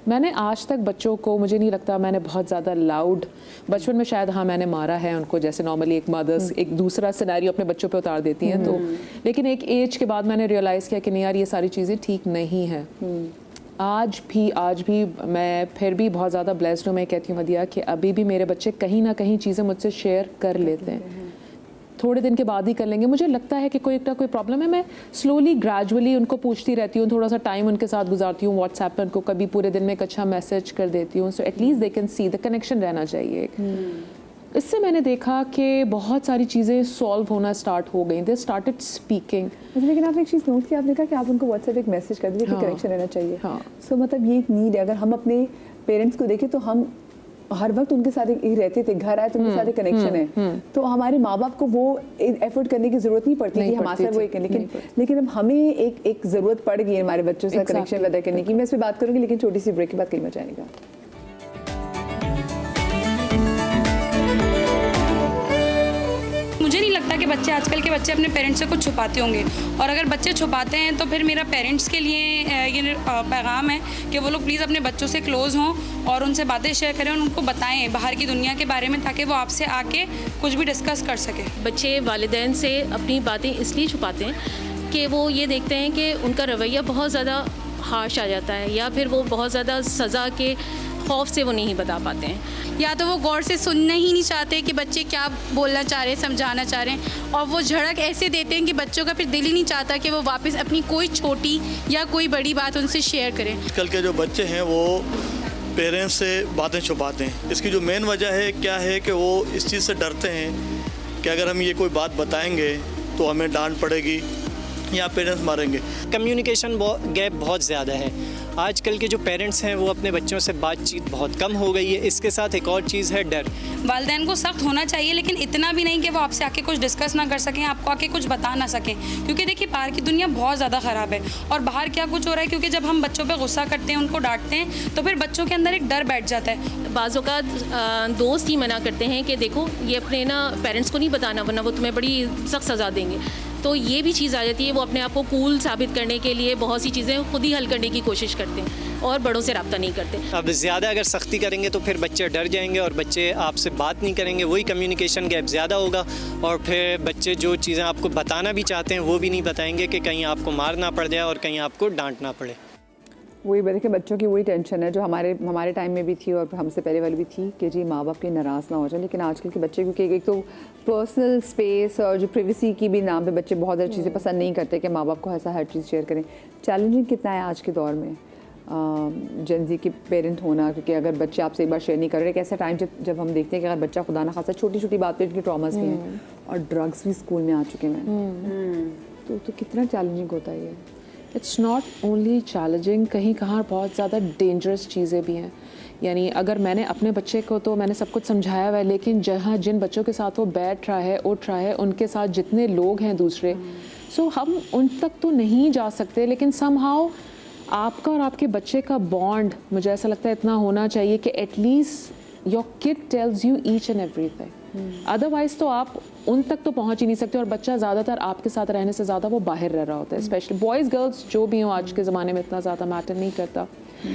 मैंने आज तक बच्चों को, मुझे नहीं लगता मैंने बहुत ज़्यादा लाउड, बचपन में शायद हाँ मैंने मारा है उनको, जैसे नॉर्मली एक मदर्स एक दूसरा सिनेरियो अपने बच्चों पे उतार देती हैं, तो लेकिन एक एज के बाद मैंने रियलाइज़ किया कि नहीं यार, ये सारी चीज़ें ठीक नहीं है। आज भी मैं फिर भी बहुत ज़्यादा ब्लेस्ड हूँ। मैं कहती हूँ मदिया कि अभी भी मेरे बच्चे कहीं ना कहीं चीज़ें मुझसे शेयर कर लेते हैं, थोड़े दिन के बाद ही कर लेंगे। मुझे लगता है कि कोई ना कोई प्रॉब्लम है, मैं स्लोली ग्रेजुअली उनको पूछती रहती हूँ, थोड़ा सा टाइम उनके साथ गुजारती हूँ, व्हाट्सएप पर उनको कभी पूरे दिन में एक अच्छा मैसेज कर देती हूँ, so at least they can see, the connection रहना चाहिए। इससे मैंने देखा कि बहुत सारी चीज़ें सॉल्व होना स्टार्ट हो गई, दे स्टार्टेड स्पीकिंग। लेकिन आपने एक चीज़ नोट की, आपने कहा कि आप उनको व्हाट्सएप एक मैसेज कर दीजिए कि कनेक्शन रहना चाहिए। सो मतलब ये एक नीड है। अगर हम अपने पेरेंट्स को देखें तो हम हर वक्त उनके साथ ही रहते थे, घर आए तो उनके साथ एक कनेक्शन है, तो हमारे माँ बाप को वो एफर्ट करने की जरूरत नहीं पड़ती कि हमारे साथ वो एक, लेकिन अब हमें एक ज़रूरत पड़ गई है हमारे बच्चों से कनेक्शन पैदा करने की। मैं इस पर बात करूँगी, लेकिन छोटी सी ब्रेक के बाद कहीं मजा आएगा। मुझे नहीं लगता कि बच्चे, आजकल के बच्चे अपने पेरेंट्स से कुछ छुपाते होंगे, और अगर बच्चे छुपाते हैं तो फिर मेरा पेरेंट्स के लिए ये पैगाम है कि वो लोग प्लीज़ अपने बच्चों से क्लोज़ हों और उनसे बातें शेयर करें और उनको बताएं बाहर की दुनिया के बारे में, ताकि वो आपसे आके कुछ भी डिस्कस कर सके। बच्चे वालिदैन से अपनी बातें इसलिए छुपाते हैं कि वो ये देखते हैं कि उनका रवैया बहुत ज़्यादा हार्श आ जाता है, या फिर वो बहुत ज़्यादा सज़ा के खौफ से वो नहीं बता पाते हैं, या तो वो गौर से सुनना ही नहीं चाहते कि बच्चे क्या बोलना चाह रहे हैं, समझाना चाह रहे हैं, और वो झड़क ऐसे देते हैं कि बच्चों का फिर दिल ही नहीं चाहता कि वो वापस अपनी कोई छोटी या कोई बड़ी बात उनसे शेयर करें। आजकल के जो बच्चे हैं वो पेरेंट्स से बातें छुपाते हैं। इसकी जो मेन वजह है क्या है कि वो इस चीज़ से डरते हैं कि अगर हम ये कोई बात बताएंगे तो हमें डांट पड़ेगी या पेरेंट्स मारेंगे। कम्युनिकेशन गैप बहुत ज़्यादा है। आजकल के जो पेरेंट्स हैं वो अपने बच्चों से बातचीत बहुत कम हो गई है। इसके साथ एक और चीज़ है डर। वालिदैन को सख्त होना चाहिए, लेकिन इतना भी नहीं कि वो आपसे आके कुछ डिस्कस ना कर सकें, आपको आके कुछ बता ना सकें, क्योंकि देखिए बाहर की दुनिया बहुत ज़्यादा ख़राब है और बाहर क्या कुछ हो रहा है, क्योंकि जब हम बच्चों पे गुस्सा करते हैं, उनको डांटते हैं, तो फिर बच्चों के अंदर एक डर बैठ जाता है। बाज़ों का दोस्त ही मना करते हैं कि देखो ये अपने ना पेरेंट्स को नहीं बताना वरना वो तुम्हें बड़ी सख्त सज़ा देंगे, तो ये भी चीज़ आ जाती है। वो अपने आप को कूल साबित करने के लिए बहुत सी चीज़ें खुद ही हल करने की कोशिश करते हैं और बड़ों से रब्ता नहीं करते। अब ज़्यादा अगर सख्ती करेंगे तो फिर बच्चे डर जाएंगे और बच्चे आपसे बात नहीं करेंगे, वही कम्युनिकेशन गैप ज़्यादा होगा और फिर बच्चे जो चीज़ें आपको बताना भी चाहते हैं वो भी नहीं बताएंगे कि कहीं आपको मारना पड़ जाए और कहीं आपको डांटना पड़े। वही देखिए बच्चों की वही टेंशन है जो हमारे टाइम में भी थी और हमसे पहले वाली भी थी कि जी माँ बाप के नाराज़ ना हो जाए। लेकिन आजकल के बच्चे क्योंकि एक तो पर्सनल स्पेस और जो प्रिवेसी की भी नाम पे बच्चे बहुत सारी चीज़ें पसंद नहीं करते कि माँ बाप को ऐसा हर चीज़ शेयर करें। चैलेंजिंग कितना है आज के दौर में जेनजी के पेरेंट होना, क्योंकि अगर बच्चे आपसे एक बार शेयर नहीं कर रहे, एक ऐसा टाइम जब हम देखते हैं कि अगर बच्चा खुदा ना खासा छोटी छोटी बात पे इनके ट्रॉमास भी हैं और ड्रग्स भी स्कूल में आ चुके हैं, तो कितना चैलेंजिंग होता है ये। इट्स नॉट ओनली चैलेंजिंग, कहीं कहाँ बहुत ज़्यादा डेंजरस चीज़ें भी हैं। यानी अगर मैंने अपने बच्चे को तो मैंने सब कुछ समझाया हुआ है, लेकिन जहाँ जिन बच्चों के साथ वो बैठ रहा है उठ रहा है, उनके साथ जितने लोग हैं दूसरे, सो हम उन तक तो नहीं जा सकते, लेकिन समहाउ आपका और आपके बच्चे का बॉन्ड मुझे ऐसा लगता है इतना होना चाहिए कि at least your kid tells you each and everything. Otherwise तो आप उन तक तो पहुंच ही नहीं सकते और बच्चा ज़्यादातर आपके साथ रहने से ज़्यादा वो बाहर रह रहा होता है। स्पेशली बॉयज़ गर्ल्स जो भी हों आज के ज़माने में इतना ज़्यादा मैटर नहीं करता,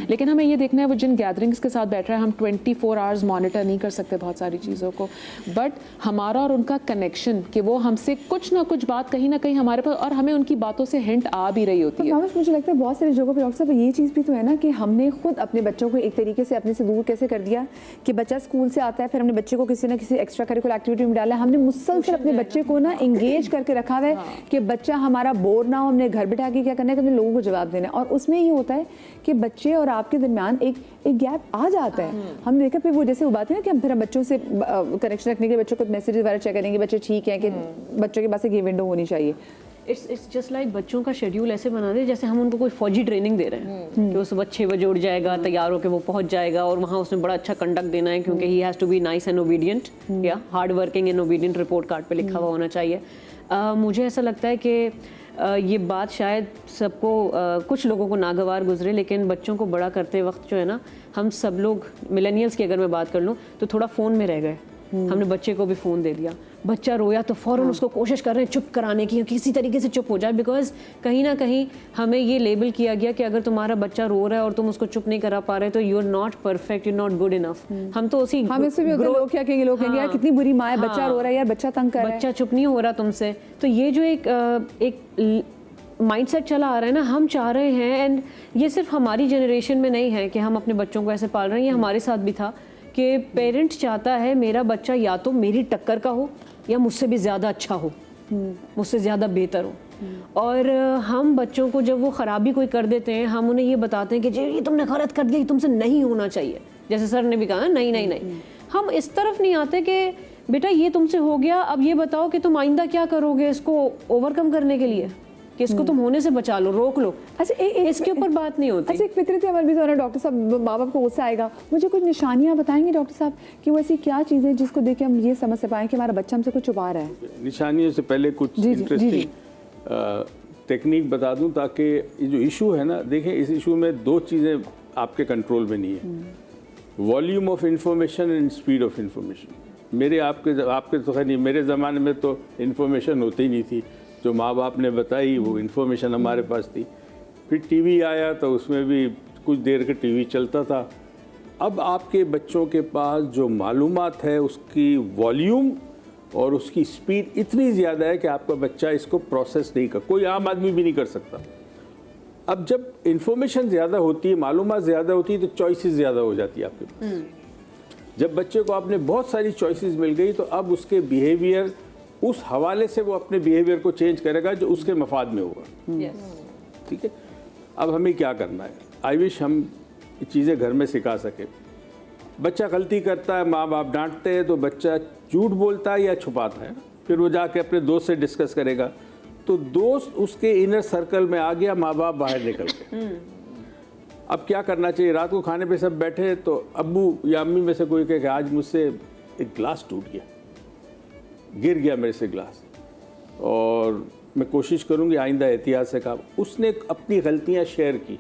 लेकिन हमें ये देखना है वो जिन गैदरिंग्स के साथ बैठ रहा है, हम 24 आवर्स मॉनिटर नहीं कर सकते बहुत सारी चीज़ों को, बट हमारा और उनका कनेक्शन कि वो हमसे कुछ ना कुछ बात कहीं ना कहीं हमारे पास और हमें उनकी बातों से हिंट आ भी रही होती है। मुझे लगता है बहुत सारी जगहों पर डॉक्टर साहब ये चीज़ भी तो है ना कि हमने खुद अपने बच्चों को एक तरीके से अपने से दूर कैसे कर दिया कि बच्चा स्कूल से आता है, फिर हमने बच्चे को किसी ना किसी एक्स्ट्रा करिकुलर एक्टिविटी में डाला, हमने मुसलसल अपने बच्चे को ना इंगेज करके रखा है कि बच्चा हमारा बोर ना हो, हमने घर बैठा के क्या करना है कि हमने लोगों को जवाब देना है। और उसमें ये होता है कि बच्चे और आपके दरमियान एक गैप आ जाता है। हम देखा फिर वो जैसे वो बात है ना कि हम फिर हम बच्चों से कनेक्शन रखने के बच्चों को मैसेज वगैरह चेक करेंगे, बच्चे ठीक है कि बच्चों के पास एक ये विंडो होनी चाहिए। इट्स जस्ट लाइक बच्चों का शेड्यूल ऐसे बना दे जैसे हम उनको कोई फौजी ट्रेनिंग दे रहे हैं कि वो सुबह 6 बजे उठ जाएगा, तैयार होकर वो पहुंच जाएगा और वहाँ उसने बड़ा अच्छा कंडक्ट देना है क्योंकि he has to be nice and obedient या hard working and obedient, report card पे लिखा हुआ होना चाहिए। मुझे ऐसा लगता है कि ये बात शायद सबको कुछ लोगों को नागवार गुजरे, लेकिन बच्चों को बड़ा करते वक्त जो है ना, हम सब लोग मिलेनियल्स की अगर मैं बात कर लूँ तो थोड़ा फ़ोन में रह गए। हमने बच्चे को भी फ़ोन दे दिया, बच्चा रोया तो फ़ौरन उसको कोशिश कर रहे हैं चुप कराने की, किसी तरीके से चुप हो जाए, बिकॉज कहीं ना कहीं हमें ये लेबल किया गया कि अगर तुम्हारा बच्चा रो रहा है और तुम उसको चुप नहीं करा पा रहे तो you are not perfect, you are not good enough. हम तो उसी हम इससे भी लोग क्या कहेंगे, लोग कहेंगे यार कितनी बुरी माँ है, बच्चा रो रहा है यार, बच्चा तंग कर रहा है, बच्चा चुप नहीं हो रहा तुमसे। तो ये जो एक माइंडसेट चला आ रहा है ना, हम चाह रहे हैं, एंड ये सिर्फ हमारी जनरेशन में नहीं है कि हम अपने बच्चों को ऐसे पाल रहे हैं, ये हमारे साथ भी था कि पेरेंट चाहता है मेरा बच्चा या तो मेरी टक्कर का हो या मुझसे भी ज़्यादा अच्छा हो, मुझसे ज़्यादा बेहतर हो। और हम बच्चों को जब वो ख़राबी कोई कर देते हैं, हम उन्हें ये बताते हैं कि जी ये तुमने गलत कर दिया, ये तुमसे नहीं होना चाहिए, जैसे सर ने भी कहा नहीं नहीं नहीं। हम इस तरफ नहीं आते कि बेटा ये तुमसे हो गया, अब ये बताओ कि तुम आइंदा क्या करोगे इसको ओवरकम करने के लिए, कि इसको तुम होने से बचा लो, रोक लो। अच्छा इसके ऊपर बात नहीं होती। अच्छा एक फितरती अमल भी तो है डॉक्टर साहब, माँ बाप को गुस्सा आएगा, मुझे कुछ निशानियाँ बताएंगे डॉक्टर साहब कि वो ऐसी क्या चीज़ें जिसको देख के हम ये समझ से पाएँ कि हमारा बच्चा हमसे कुछ छुपा रहा है। निशानियों से पहले कुछ इंटरेस्टिंग टेक्निक बता दूं ताकि ये जो इशू है ना, देखें इस इशू में 2 चीज़ें आपके कंट्रोल में नहीं है, volume of information and speed of information. मेरे आपके तो खैर नहीं, मेरे ज़माने में तो इंफॉर्मेशन होती ही नहीं थी, जो माँ बाप ने बताई वो इन्फॉर्मेशन हमारे पास थी। फिर टीवी आया तो उसमें भी कुछ देर के टीवी चलता था। अब आपके बच्चों के पास जो मालूमात है उसकी वॉल्यूम और उसकी स्पीड इतनी ज़्यादा है कि आपका बच्चा इसको प्रोसेस नहीं कर, कोई आम आदमी भी नहीं कर सकता। अब जब इंफॉर्मेशन ज़्यादा होती है, मालूमात ज़्यादा होती है, तो चॉइसेस ज़्यादा हो जाती है आपके पास। जब बच्चे को आपने बहुत सारी चॉइसेस मिल गई तो अब उसके बिहेवियर उस हवाले से वो अपने बिहेवियर को चेंज करेगा जो उसके मफाद में होगा। ठीक है, अब हमें क्या करना है, आई विश हम चीज़ें घर में सिखा सके। बच्चा गलती करता है, माँ बाप डांटते हैं तो बच्चा झूठ बोलता है या छुपाता है, फिर वो जाके अपने दोस्त से डिस्कस करेगा, तो दोस्त उसके इनर सर्कल में आ गया, माँ बाप बाहर निकल गए। अब क्या करना चाहिए? रात को खाने पे सब बैठे तो अब्बू या अम्मी में से कोई कहे कि आज मुझसे एक गिलास टूट गया, गिर गया मेरे से गिलास, और मैं कोशिश करूँगी आइंदा एहतियात से काम। उसने अपनी गलतियाँ शेयर की,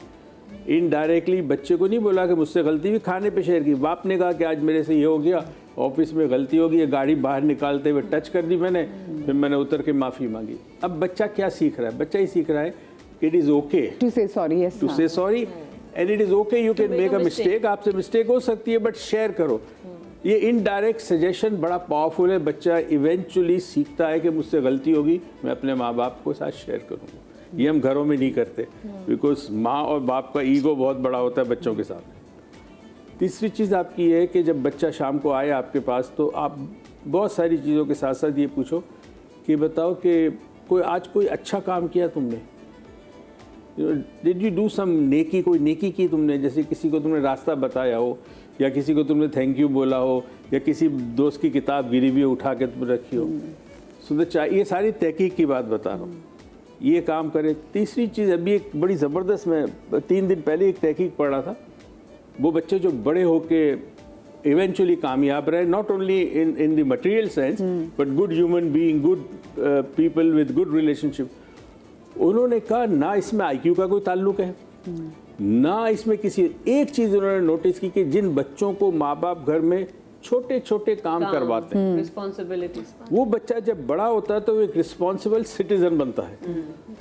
इनडायरेक्टली बच्चे को नहीं बोला कि मुझसे गलती भी, खाने पे शेयर की। बाप ने कहा कि आज मेरे से ये हो गया, ऑफिस में गलती हो गई, ये गाड़ी बाहर निकालते हुए टच कर दी मैंने, फिर मैंने उतर के माफ़ी मांगी। अब बच्चा क्या सीख रहा है? बच्चा ही सीख रहा है कि इट इज़ ओके टू से सॉरी, यस, टू से sorry, and it is okay, you can make a mistake. आपसे मिस्टेक हो सकती है बट शेयर करो। ये इनडायरेक्ट सजेशन बड़ा पावरफुल है। बच्चा इवेंचुअली सीखता है कि मुझसे गलती होगी, मैं अपने माँ बाप को साथ शेयर करूँगा। ये हम घरों में नहीं करते बिकॉज माँ और बाप का ईगो बहुत बड़ा होता है बच्चों के साथ। तीसरी चीज़ आपकी है कि जब बच्चा शाम को आए आपके पास तो आप बहुत सारी चीज़ों के साथ साथ ये पूछो कि बताओ कि आज कोई अच्छा काम किया तुमने, डिड यू डू सम नेकी, कोई नेकी की तुमने, जैसे किसी को तुमने रास्ता बताया हो, या किसी को तुमने थैंक यू बोला हो, या किसी दोस्त की किताब गिरी हुई उठा के तुम रखी हो। ये सारी तहकीक की बात बता रहा हूँ, ये काम करे। तीसरी चीज़ अभी एक बड़ी ज़बरदस्त, मैं 3 दिन पहले एक तहकीक पढ़ रहा था, वो बच्चे जो बड़े होके इवेंचुअली कामयाब रहे, not only in the material sense but good human being, good people with good relationship, उन्होंने कहा ना इसमें आईक्यू का कोई ताल्लुक है, ना इसमें किसी एक चीज़ उन्होंने नोटिस की कि जिन बच्चों को माँ बाप घर में छोटे छोटे काम करवाते हैं, रिस्पॉन्सिबिलिटीज, वो बच्चा जब बड़ा होता है तो वो एक रिस्पॉन्सिबल सिटीजन बनता है।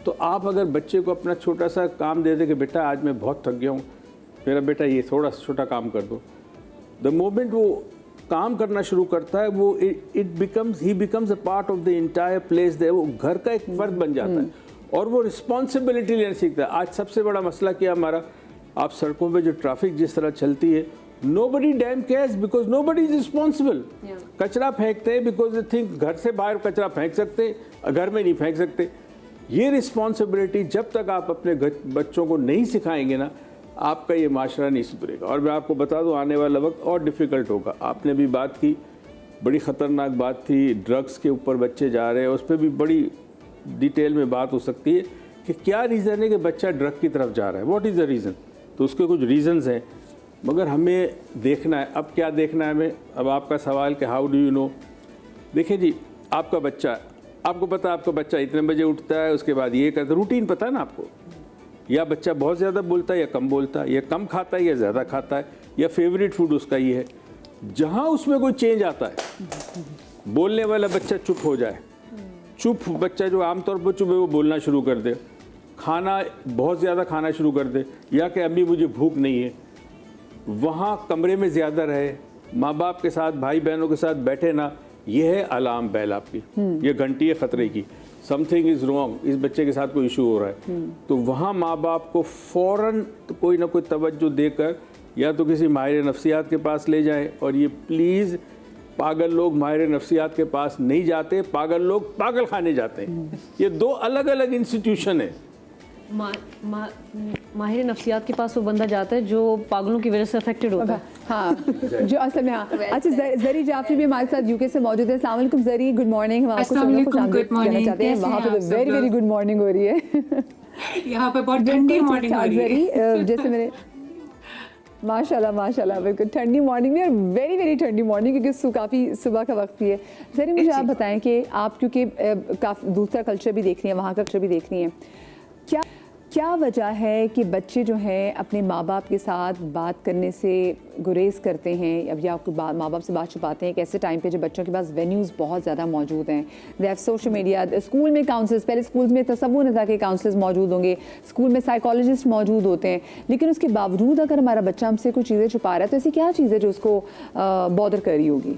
तो आप अगर बच्चे को अपना छोटा सा काम दे दे कि बेटा आज मैं बहुत थक गया हूँ, मेरा बेटा ये थोड़ा सा छोटा काम कर दो, द मोमेंट वो काम करना शुरू करता है वो ही becomes a part of the entire place they, वो घर का एक फर्द बन जाता है और वो रिस्पॉन्सिबिलिटी लेना सीखता है। आज सबसे बड़ा मसला क्या हमारा, आप सड़कों पे जो ट्रैफिक जिस तरह चलती है, nobody damn cares because nobody is responsible. कचरा फेंकते हैं because they think घर से बाहर कचरा फेंक सकते, घर में नहीं फेंक सकते। ये रिस्पॉन्सिबिलिटी जब तक आप अपने बच्चों को नहीं सिखाएंगे ना, आपका ये माशरा नहीं सुधरेगा। और मैं आपको बता दूं आने वाला वक्त और डिफ़िकल्ट होगा। आपने भी बात की, बड़ी ख़तरनाक बात थी, ड्रग्स के ऊपर बच्चे जा रहे हैं, उस पर भी बड़ी डिटेल में बात हो सकती है कि क्या रीज़न है कि बच्चा ड्रग की तरफ जा रहा है, व्हाट इज़ द रीज़न। तो उसके कुछ रीज़न्स हैं, मगर हमें देखना है। अब क्या देखना है हमें, अब आपका सवाल कि हाउ डू यू नो। देखिए जी, आपका बच्चा, आपको पता है आपका बच्चा इतने बजे उठता है, उसके बाद ये करता है, रूटीन पता है ना आपको, या बच्चा बहुत ज़्यादा बोलता है या कम बोलता है, या कम खाता है या ज़्यादा खाता है, या फेवरेट फूड उसका ये है। जहाँ उसमें कोई चेंज आता है, बोलने वाला बच्चा चुप हो जाए, चुप बच्चा जो आमतौर पर चुप है वो बोलना शुरू कर दे, खाना बहुत ज़्यादा खाना शुरू कर दे, या कि अभी मुझे भूख नहीं है, वहाँ कमरे में ज़्यादा रहे, माँ बाप के साथ भाई बहनों के साथ बैठे ना, ये है अलार्म बेल आपकी, ये घंटी है ख़तरे की, समथिंग इज़ रॉन्ग, इस बच्चे के साथ कोई इशू हो रहा है। तो वहाँ माँ बाप को फ़ौरन तो कोई ना कोई तवज्जो देकर या तो किसी माहिर नफ्सियात के पास ले जाएं। और ये प्लीज़, पागल लोग माहिर नफ्सियात के पास नहीं जाते, पागल लोग पागल खाने जाते हैं। ये दो अलग अलग इंस्टीट्यूशन है। माहिर नफ्सियात के पास वो बंदा जाता है जो पागलों की वजह से अफेक्टेड होता है। हाँ, जो असल में, हाँ। अच्छा, जरी जाफरी भी हमारे साथ यूके से मौजूद है। अस्सलाम वालेकुम जरी, गुड मॉर्निंग। हम आपको कहना चाहते हैं, वहाँ पे वेरी वेरी गुड मॉर्निंग हो रही है, यहाँ पे बहुत ठंडी मॉर्निंग हो रही है। जैसे मेरे माशाल्लाह माशाल्लाह, बिल्कुल ठंडी मॉर्निंग में, और वेरी वेरी ठंडी मॉर्निंग, क्योंकि काफ़ी सुबह का वक्त भी है। जरी मुझे आप बताएं कि आप, क्योंकि काफ़ी दूसरा कल्चर भी देख रही हैं, वहाँ का कल्चर भी देख रही हैं, क्या वजह है कि बच्चे जो हैं अपने माँ बाप के साथ बात करने से गुरेज करते हैं, अब या आपको माँ बाप से बात छुपाते हैं एक ऐसे टाइम पे जब बच्चों के पास वेन्यूज़ बहुत ज़्यादा मौजूद हैं, they have social media, school में काउंसलर्स, पहले स्कूल में तसव्वुर नहीं था कि काउंसलर्स मौजूद होंगे, स्कूल में साइकोलॉजिस्ट मौजूद होते हैं, लेकिन उसके बावजूद अगर हमारा बच्चा हमसे कुछ चीज़ें छुपा रहा है तो ऐसी क्या चीज़ है जो उसको बॉदर कर रही होगी?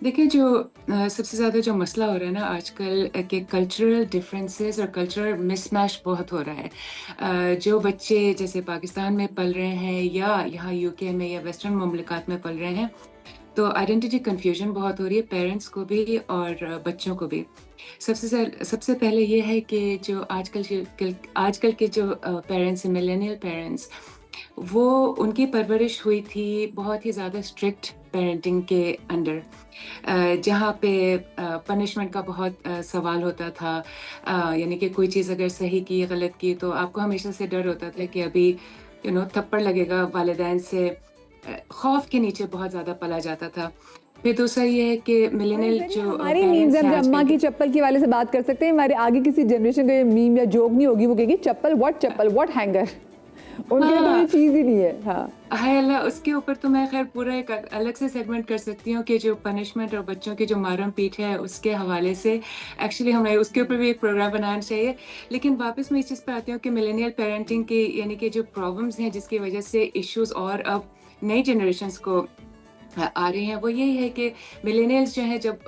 देखिए, जो सबसे ज़्यादा जो मसला हो रहा है ना आजकल के कल्चरल डिफरेंसेस और कल्चरल मिसमैच बहुत हो रहा है। जो बच्चे जैसे पाकिस्तान में पल रहे हैं या यहाँ यूके में या वेस्टर्न मुमलिकात में पल रहे हैं, तो आइडेंटिटी कन्फ्यूजन बहुत हो रही है, पेरेंट्स को भी और बच्चों को भी। सबसे पहले ये है कि जो आजकल के जो पेरेंट्स हैं, मिलेनियल पेरेंट्स, वो उनकी परवरिश हुई थी बहुत ही ज़्यादा स्ट्रिक्ट पेरेंटिंग के अंडर, जहाँ पे पनिशमेंट का बहुत सवाल होता था। यानी कि कोई चीज़ अगर सही की गलत की तो आपको हमेशा से डर होता था कि अभी थप्पड़ लगेगा वालिदैन से, खौफ के नीचे बहुत ज़्यादा पला जाता था। फिर दूसरा ये है कि मिलेनियल जो हमारी मीम्स हम अम्मा की चप्पल के वाले से बात कर सकते हैं, हमारे आगे किसी जनरेशन का ये मीम या जोक नहीं होगी, वो कहेगी चप्पल व्हाट हैंगर, उनके लिए तो ये चीज़ ही नहीं है। हाय अल्लाह, उसके ऊपर तो मैं खैर पूरा एक अलग से सेगमेंट कर सकती हूँ कि जो पनिशमेंट और बच्चों की जो मारम पीट है उसके हवाले से एक्चुअली हमें उसके ऊपर भी एक प्रोग्राम बनाना चाहिए। लेकिन वापस मैं इस चीज़ पर आती हूँ कि मिलेनियल पेरेंटिंग की यानी कि जो प्रॉब्लम्स हैं जिसकी वजह से इश्यूज़ और अब नई जनरेशन्स को आ रही हैं, वो यही है कि मिलेनियल्स जो हैं जब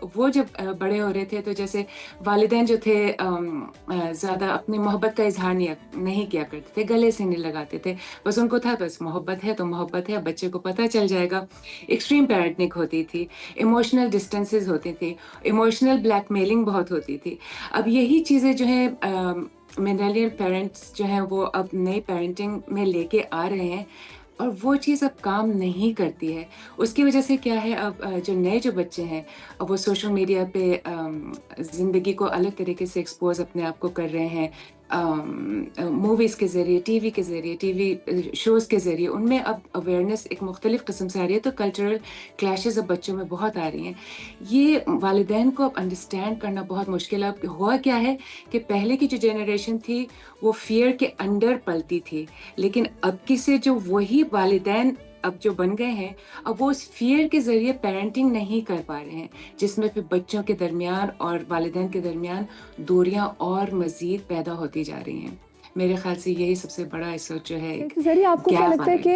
बड़े हो रहे थे तो जैसे वालिदैन जो थे ज़्यादा अपनी मोहब्बत का इजहार नहीं किया करते थे, गले से नहीं लगाते थे, बस उनको था बस मोहब्बत है तो मोहब्बत है, बच्चे को पता चल जाएगा। एक्सट्रीम पेरेंटिंग होती थी, इमोशनल डिस्टेंसेस होती थी, इमोशनल ब्लैकमेलिंग बहुत होती थी। अब यही चीज़ें जो हैं मिलेनियल पेरेंट्स जो हैं वो अब नई पेरेंटिंग में लेके आ रहे हैं और वो चीज़ अब काम नहीं करती है। उसकी वजह से क्या है, अब जो नए जो बच्चे हैं अब वो सोशल मीडिया पे ज़िंदगी को अलग तरीके से एक्सपोज अपने आप को कर रहे हैं, मूवीज़ के ज़रिए, टीवी शोज़ के ज़रिए उनमें अब अवेयरनेस एक मुख्तलिफ़ किस्म से आ रही है। तो कल्चरल क्लैशेज़ अब बच्चों में बहुत आ रही हैं। ये वालिदैन को अब अंडरस्टैंड करना बहुत मुश्किल है। अब हुआ क्या है कि पहले की जो जनरेशन थी वो फ़ियर के अंडर पलती थी, लेकिन अब की से जो वही वालिदैन अब जो बन गए हैं, अब वो उस फियर के ज़रिए पेरेंटिंग नहीं कर पा रहे हैं, जिसमें फिर बच्चों के दरमियान और वालिदैन के दरमियान दूरियां और मज़ीद पैदा होती जा रही हैं। मेरे ख्याल से यही सबसे बड़ा इस वक्त जो है ज़रिए आपको क्या लगता है कि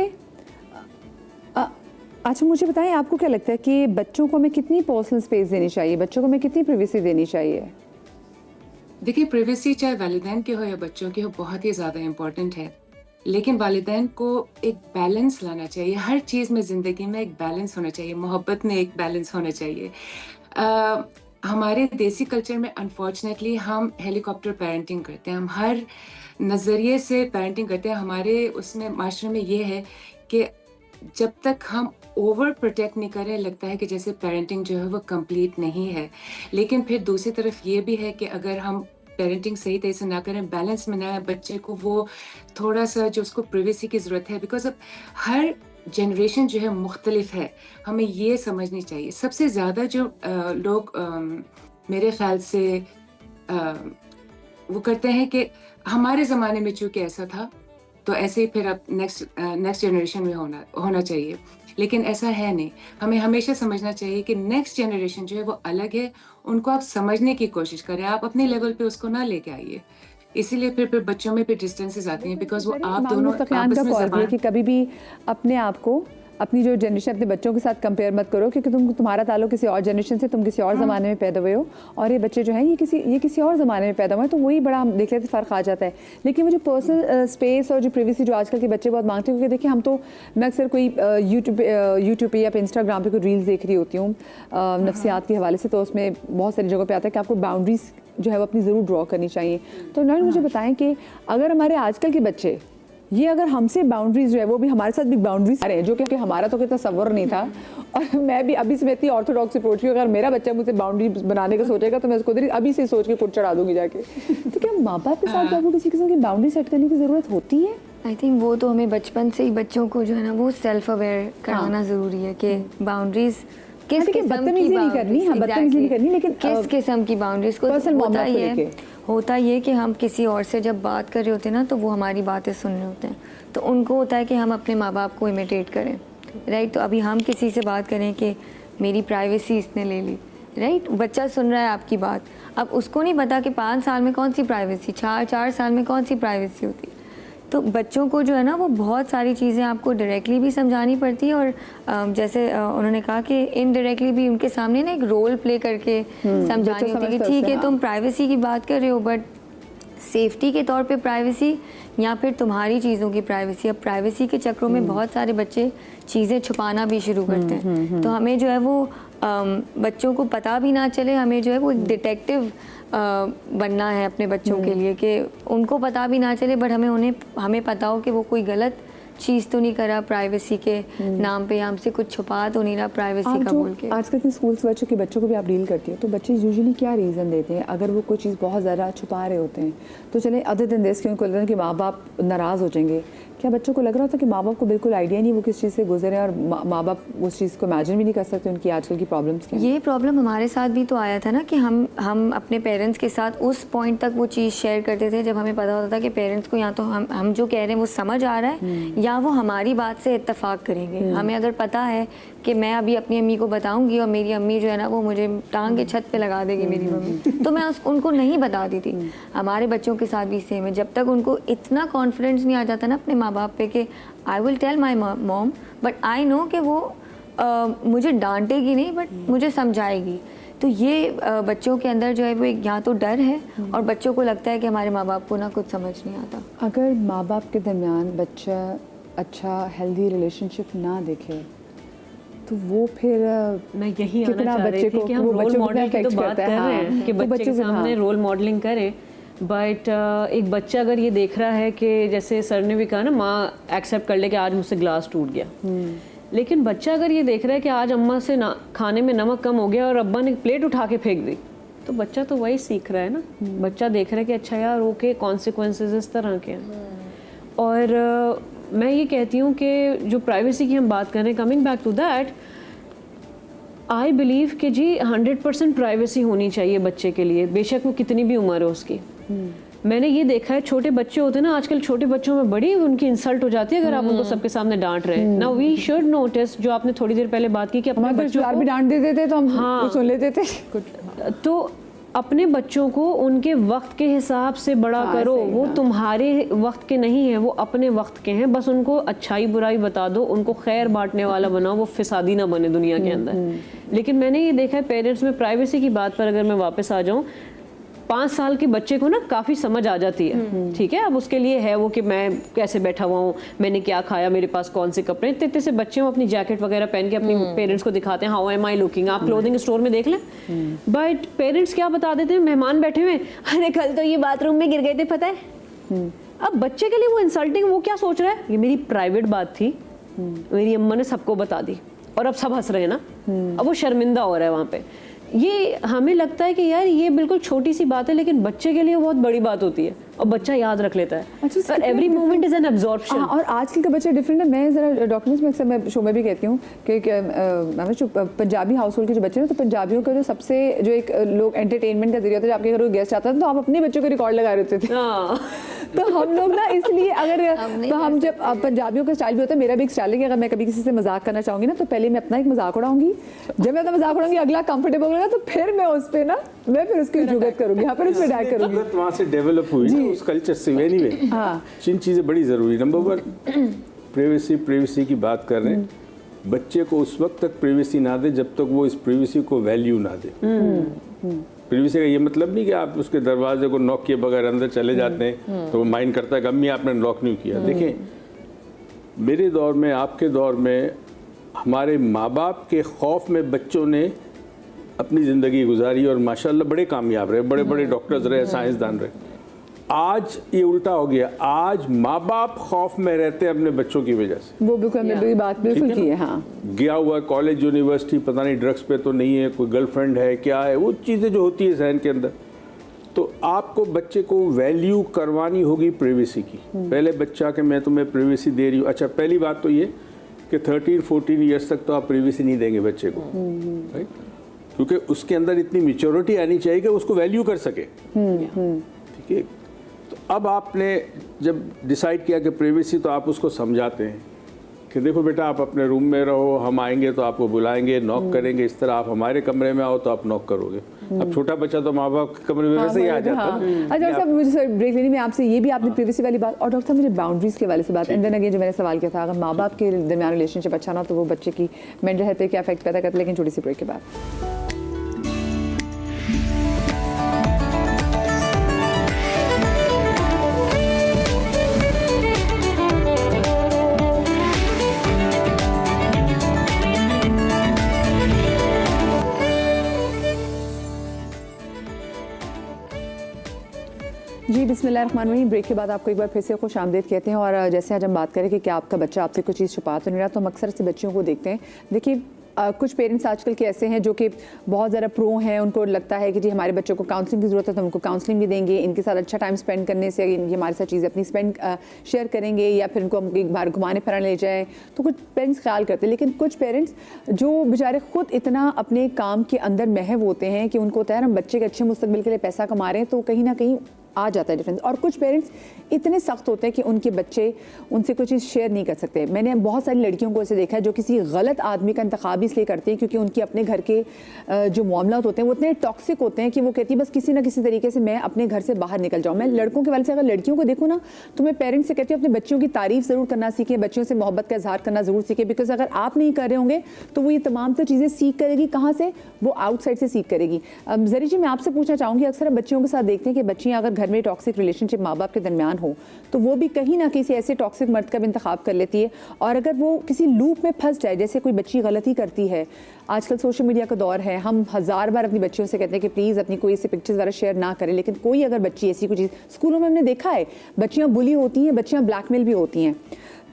अच्छा मुझे बताएं, आपको क्या लगता है कि बच्चों को हमें कितनी पर्सनल स्पेस देनी चाहिए, बच्चों को हमें कितनी प्राइवेसी देनी चाहिए? देखिए, प्राइवेसी चाहे वालिदैन की हो या बच्चों की हो बहुत ही ज़्यादा इम्पोर्टेंट है, लेकिन वालिदैन को एक बैलेंस लाना चाहिए। हर चीज़ में ज़िंदगी में एक बैलेंस होना चाहिए, मोहब्बत में एक बैलेंस होना चाहिए। हमारे देसी कल्चर में अनफॉर्चुनेटली हम हेलीकॉप्टर पेरेंटिंग करते हैं, हम हर नज़रिए से पेरेंटिंग करते हैं। हमारे उसमें माशरे में ये है कि जब तक हम ओवर प्रोटेक्ट नहीं करें, लगता है कि जैसे पेरेंटिंग जो है वो कंप्लीट नहीं है। लेकिन फिर दूसरी तरफ ये भी है कि अगर हम पेरेंटिंग सही तरह से ना करें, बैलेंस में ना आए, बच्चे को वो थोड़ा सा जो उसको प्राइवेसी की ज़रूरत है, बिकॉज अब हर जनरेशन जो है मुख्तलिफ है, हमें ये समझनी चाहिए। सबसे ज़्यादा जो लोग मेरे ख्याल से वो करते हैं कि हमारे ज़माने में चूँकि ऐसा था तो ऐसे ही फिर अब नेक्स्ट जनरेशन में होना चाहिए, लेकिन ऐसा है नहीं। हमें हमेशा समझना चाहिए कि नेक्स्ट जनरेशन जो है वो अलग है, उनको आप समझने की कोशिश करें, आप अपने लेवल पे उसको ना लेके आइए। इसीलिए फिर बच्चों में फिर डिस्टेंसेस आती हैं, बिकॉज वो आप दोनों आपस में ज़बान कि कभी भी अपने आप को अपनी जो जनरेशन अपने बच्चों के साथ कंपेयर मत करो, क्योंकि तुम्हारा ताल्लुक किसी और जनरेशन से, तुम किसी और ज़माने में पैदा हुए हो और ये बच्चे जो हैं ये किसी और ज़माने में पैदा हुए हैं, तो वही बड़ा हम देख लेते फ़र्क आ जाता है। लेकिन वो जो पर्सनल स्पेस और जो प्राइवेसी जो आजकल के बच्चे बहुत मांगते हैं, क्योंकि देखिए हम तो मैं अक्सर कोई यूट्यूब पे या इंस्टाग्राम पे कोई रील्स देख रही होती हूँ नफ्सियात के हवाले से, तो उसमें बहुत सारी जगहों पर आता है कि आपको बाउंड्रीज जो है वो अपनी ज़रूर ड्रॉ करनी चाहिए। तो नॉर्मल मुझे बताएं कि अगर हमारे आजकल के बच्चे ये अगर हमसे बाउंड्रीज जो है वो भी हमारे साथ भी बाउंड्रीज आ रहे हैं, जो कि हमारा तो कोई तसव्वुर नहीं था, और मैं भी अभी से मैं इतनी ऑर्थोडॉक्स अप्रोच की, अगर मेरा बच्चा मुझसे बाउंड्री बनाने का सोचेगा तो मैं उसको अभी से सोच के कुछ चढ़ा दूंगी जाके। तो क्या माँ बाप के साथ आपको किसी किस्म की बाउंड्री सेट करने की ज़रूरत होती है? आई थिंक वो तो हमें बचपन से ही बच्चों को जो है ना वो सेल्फ अवेयर कराना ज़रूरी है कि बाउंड्रीज किस बदतमीजी नहीं करनी, हाँ बदतमीजी नहीं करनी, लेकिन किस किस्म की बाउंड्रीज को होता ही है कि हम किसी और से जब बात कर रहे होते हैं ना तो वो हमारी बातें सुन रहे होते हैं, तो उनको होता है कि हम अपने माँ बाप को इमिटेट करें, राइट। तो अभी हम किसी से बात करें कि मेरी प्राइवेसी इसने ले ली, राइट, बच्चा सुन रहा है आपकी बात, अब उसको नहीं पता कि 5 साल में कौन सी प्राइवेसी, 4 साल में कौन सी प्राइवेसी होती है। तो बच्चों को जो है ना वो बहुत सारी चीज़ें आपको डायरेक्टली भी समझानी पड़ती है, और जैसे उन्होंने कहा कि इनडायरेक्टली भी उनके सामने ना एक रोल प्ले करके समझानी होती है कि ठीक है तुम प्राइवेसी की बात कर रहे हो, बट सेफ्टी के तौर पे प्राइवेसी या फिर तुम्हारी चीज़ों की प्राइवेसी। अब प्राइवेसी के चक्रों में बहुत सारे बच्चे चीज़ें छुपाना भी शुरू करते हैं, तो हमें जो है वो बच्चों को पता भी ना चले, हमें जो है वो डिटेक्टिव बनना है अपने बच्चों के लिए, कि उनको पता भी ना चले बट हमें पता हो कि वो कोई गलत चीज़ तो नहीं करा प्राइवेसी के नाम पे, या हमसे कुछ छुपा तो नहीं रहा प्राइवेसी का बोल के। आजकल के स्कूल्स बच्चों को भी आप डील करती हो, तो बच्चे यूजुअली क्या रीज़न देते हैं अगर वो कोई चीज़ बहुत ज़्यादा छुपा रहे होते हैं? तो चले अदर दिन देश के उनको लगता है कि माँ बाप नाराज़ हो जाएंगे क्या बच्चों को लग रहा था कि माँ बाप को बिल्कुल आइडिया नहीं वो किस चीज़ से गुजरे हैं और माँ बाप उस चीज़ को इमेजिन भी नहीं कर सकते उनकी आजकल की प्रॉब्लम्स क्या हैं? ये प्रॉब्लम हमारे साथ भी तो आया था ना कि हम अपने पेरेंट्स के साथ उस पॉइंट तक वो चीज़ शेयर करते थे जब हमें पता होता था कि पेरेंट्स को या तो हम जो कह रहे हैं वो समझ आ रहा है या वो हमारी बात से इत्तेफाक करेंगे। हमें अगर पता है कि मैं अभी अपनी अम्मी को बताऊंगी और मेरी अम्मी जो है ना वो मुझे टांग के छत पे लगा देगी मेरी मम्मी, तो मैं उनको नहीं बताती थी। हमारे बच्चों के साथ भी सेम है, जब तक उनको इतना कॉन्फिडेंस नहीं आ जाता ना अपने माँ बाप पे कि I will tell my mom but I know कि वो मुझे डांटेगी नहीं बट मुझे समझाएगी, तो ये बच्चों के अंदर जो है वो एक यहाँ तो डर है और बच्चों को लगता है कि हमारे माँ बाप को ना कुछ समझ नहीं आता। अगर माँ बाप के दरमियान बच्चा अच्छा हेल्दी रिलेशनशिप ना देखे तो वो फिर मैं यही कितना आना चाह रही बच्चे थी को कि हम वो रोल बच्चों को मॉडल की तो affect बात करता कर है, रहे हाँ, हैं कि तो बच्चे बच्चे के को, सामने हाँ। रोल मॉडलिंग करें, बट एक बच्चा अगर ये देख रहा है कि जैसे सर ने भी कहा ना माँ एक्सेप्ट कर ले कि आज मुझसे ग्लास टूट गया, लेकिन बच्चा अगर ये देख रहा है कि आज अम्मा से ना खाने में नमक कम हो गया और अब्बा ने प्लेट उठा के फेंक दी, तो बच्चा तो वही सीख रहा है ना। बच्चा देख रहा है कि अच्छा यार ओके कॉन्सिक्वेंसेस इस तरह के हैं। और मैं ये कहती हूँ कि जो प्राइवेसी की हम बात कर रहे हैं, coming back to that, I believe कि जी 100% प्राइवेसी होनी चाहिए बच्चे के लिए, बेशक वो कितनी भी उम्र है उसकी। मैंने ये देखा है छोटे बच्चे होते हैं ना आजकल, छोटे बच्चों में बड़ी उनकी इंसल्ट हो जाती है अगर आप उनको सबके सामने डांट रहे हैं। नाउ वी शुड नोटिस, जो आपने थोड़ी देर पहले बात की कि अपने बच्चों को भी डांट देते थे तो हम हाँ, सुन लेते थे। तो अपने बच्चों को उनके वक्त के हिसाब से बड़ा करो, वो तुम्हारे वक्त के नहीं है, वो अपने वक्त के हैं। बस उनको अच्छाई बुराई बता दो, उनको खैर बांटने वाला बनाओ, वो फिसादी ना बने दुनिया के अंदर। लेकिन मैंने ये देखा है पेरेंट्स में, प्राइवेसी की बात पर अगर मैं वापस आ जाऊँ, 5 साल के बच्चे को ना काफ़ी समझ आ जाती है, ठीक है, अब उसके लिए है वो कि मैं कैसे बैठा हुआ हूँ, मैंने क्या खाया, मेरे पास कौन से कपड़े, इतने से बच्चे वो अपनी जैकेट वगैरह पहन के अपनी पेरेंट्स को दिखाते हैं, हाउ एम आई लुकिंग। आप क्लोथिंग स्टोर में देख लें, बट पेरेंट्स क्या बता देते हैं, मेहमान बैठे हुए, अरे कल तो ये बाथरूम में गिर गए थे पता है। अब बच्चे के लिए वो इंसल्टिंग, वो क्या सोच रहा है, ये मेरी प्राइवेट बात थी, मेरी अम्मा ने सबको बता दी, और अब सब हंस रहे हैं ना, अब वो शर्मिंदा हो रहा है वहाँ पे। ये हमें लगता है कि यार ये बिल्कुल छोटी सी बात है, लेकिन बच्चे के लिए बहुत बड़ी बात होती है और बच्चा याद रख लेता है। अच्छा, और every moment is an absorption. और आजकल के बच्चे डिफरेंट है। मैं ज़रा डॉक्यूमेंट्स में अक्सर मैं शो में भी कहती हूँ कि जो पंजाबी हाउस होल्ड के जो बच्चे हैं, तो पंजाबियों का जो सबसे जो एक लोग एंटरटेनमेंट का जरिया होता है, जब आपके घर कोई गेस्ट आता था तो आप अपने बच्चों को रिकॉर्ड लगा रहे होते थे। तो हम लोग ना इसलिए अगर तो हम जब पंजाबियों का स्टाइल भी होता है, मेरा भी एक स्टाइल है कि अगर मैं कभी किसी से मजाक करना चाहूँगी ना तो पहले मैं अपना एक मजाक उड़ाऊंगी, जब मैं अपना मजाक उड़ाऊंगी अगला कंफर्टेबल होगा तो फिर मैं उस पर ना मैं फिर उसकी जुगत करूँगी, यहाँ पर उस पर अटैक करूँगी। वहाँ से डेवलप हुई ना उस कल्चर से। एनीवे, जिन चीज़ें बड़ी ज़रूरी, नंबर 1 प्रिवेसी की बात कर रहे हैं। बच्चे को उस वक्त तक प्रिवेसी ना दे जब तक वो इस प्रिवेसी को वैल्यू ना दे। प्रिवेसी का ये मतलब नहीं कि आप उसके दरवाजे को नॉक किए बगैर अंदर चले जाते हैं तो वो माइंड करता है कि अम्मी आपने लॉक नहीं किया। देखिए, मेरे दौर में, आपके दौर में, हमारे माँ बाप के खौफ में बच्चों ने अपनी ज़िंदगी गुजारी और माशाल्लाह बड़े कामयाब रहे, बड़े बड़े डॉक्टर्स रहे, साइंसदान रहे। आज ये उल्टा हो गया, आज माँ बाप खौफ में रहते हैं अपने बच्चों की वजह से। वो बिल्कुल मेरी बात बिल्कुल की है। हाँ, गया हुआ कॉलेज यूनिवर्सिटी, पता नहीं ड्रग्स पे तो नहीं है, कोई गर्लफ्रेंड है, क्या है, वो चीज़ें जो होती है जहन के अंदर। तो आपको बच्चे को वैल्यू करवानी होगी प्रिवेसी की। पहले बच्चा के मैं तुम्हें प्रिवेसी दे रही हूँ। अच्छा, पहली बात तो ये कि 13-14 ईयर्स तक तो आप प्रिवेसी नहीं देंगे बच्चे को, राइट, क्योंकि उसके अंदर इतनी मैच्योरिटी आनी चाहिए कि उसको वैल्यू कर सके। ठीक है, तो अब आपने जब डिसाइड किया कि प्रिवेसी, तो आप उसको समझाते हैं कि देखो बेटा, आप अपने रूम में रहो, हम आएंगे तो आपको बुलाएंगे, नॉक करेंगे, इस तरह आप हमारे कमरे में आओ तो आप नॉक करोगे। अब छोटा बच्चा तो माँ बाप के कमरे में वैसे ही आ जाता है। अच्छा साहब, मुझे सर ब्रेक लेनी में आपसे ये भी आपने प्रिवेसी वाली बात, और डॉक्टर साहब मुझे बाउंड्रीज के वाले से बात, एंड देन अगेन जो मैंने सवाल किया था, अगर माँ बाप के दरमियान रिलेशनशिप अच्छा ना तो वो बच्चे की मेंटल हेल्थ पे क्या इफेक्ट पैदा करता है, लेकिन छोटी सी ब्रेक के बाद। जी बिस्मिल्लाहिर्रहमानिर्रहीम। ब्रेक के बाद आपको एक बार फिर से खुश आमदीद कहते हैं। और जैसे आज हम बात करें कि क्या आपका बच्चा आपसे कुछ चीज़ छुपा तो नहीं रहा, तो हम अक्सर से बच्चियों को देखते हैं। देखिए, कुछ पेरेंट्स आजकल के ऐसे हैं जो कि बहुत ज़्यादा प्रो हैं, उनको लगता है कि जी हमारे बच्चों को काउंसलिंग की ज़रूरत है तो उनको काउंसलिंग भी देंगे, इनके साथ अच्छा टाइम स्पेंड करने से ये हमारे साथ चीज़ें अपनी शेयर करेंगे या फिर इनको हम एक बार घुमाने फिराने ले जाएँ, तो कुछ पेरेंट्स ख्याल करते हैं। लेकिन कुछ पेरेंट्स जो बेचारे खुद इतना अपने काम के अंदर महव होते हैं कि उनको होता है हम बच्चे के अच्छे मुस्तकबिल के लिए पैसा कमा रहे हैं, तो कहीं ना कहीं आ जाता है डिफरेंस। और कुछ पेरेंट्स इतने सख्त होते हैं कि उनके बच्चे उनसे कोई चीज़ शेयर नहीं कर सकते। मैंने बहुत सारी लड़कियों को ऐसे देखा है जो किसी गलत आदमी का इंतखाब इसलिए करती हैं क्योंकि उनके अपने घर के जो मामलात होते हैं वो इतने टॉक्सिक होते हैं कि वो कहती है बस किसी ना किसी तरीके से मैं अपने घर से बाहर निकल जाऊँ। मैं लड़कों के वाले से अगर लड़कियों को देखूँ ना तो मैं पेरेंट्स से कहती हूँ अपने बच्चों की तारीफ ज़रूर करना सीखें, बच्चों से मोहब्बत का इजहार करना ज़रूर सीखें, बिकॉज अगर आप नहीं कर रहे होंगे तो वो ये तमाम तो चीज़ें सीख करेगी कहाँ से, वो आउटसाइड से सीख करेगी। जरी जी मैं आपसे पूछना चाहूँगी, अक्सर बच्चों के साथ देखते हैं कि बच्चियाँ अगर घर में टॉक्सिक रिलेशनशिप माँ बाप के दरमियान हो तो वो भी कहीं ना किसी ऐसे टॉक्सिक मर्द का भी इंतखाब कर लेती है, और अगर वो किसी लूप में फंस जाए, जैसे कोई बच्ची गलती करती है, आजकल सोशल मीडिया का दौर है, हम 1000 बार अपनी बच्चियों से कहते हैं कि प्लीज़ अपनी कोई ऐसी पिक्चर्स वगैरह शेयर ना करें, लेकिन कोई अगर बच्ची ऐसी कोई चीज़, स्कूलों में हमने देखा है बच्चियाँ बुली होती हैं, बच्चियाँ ब्लैकमेल भी होती हैं,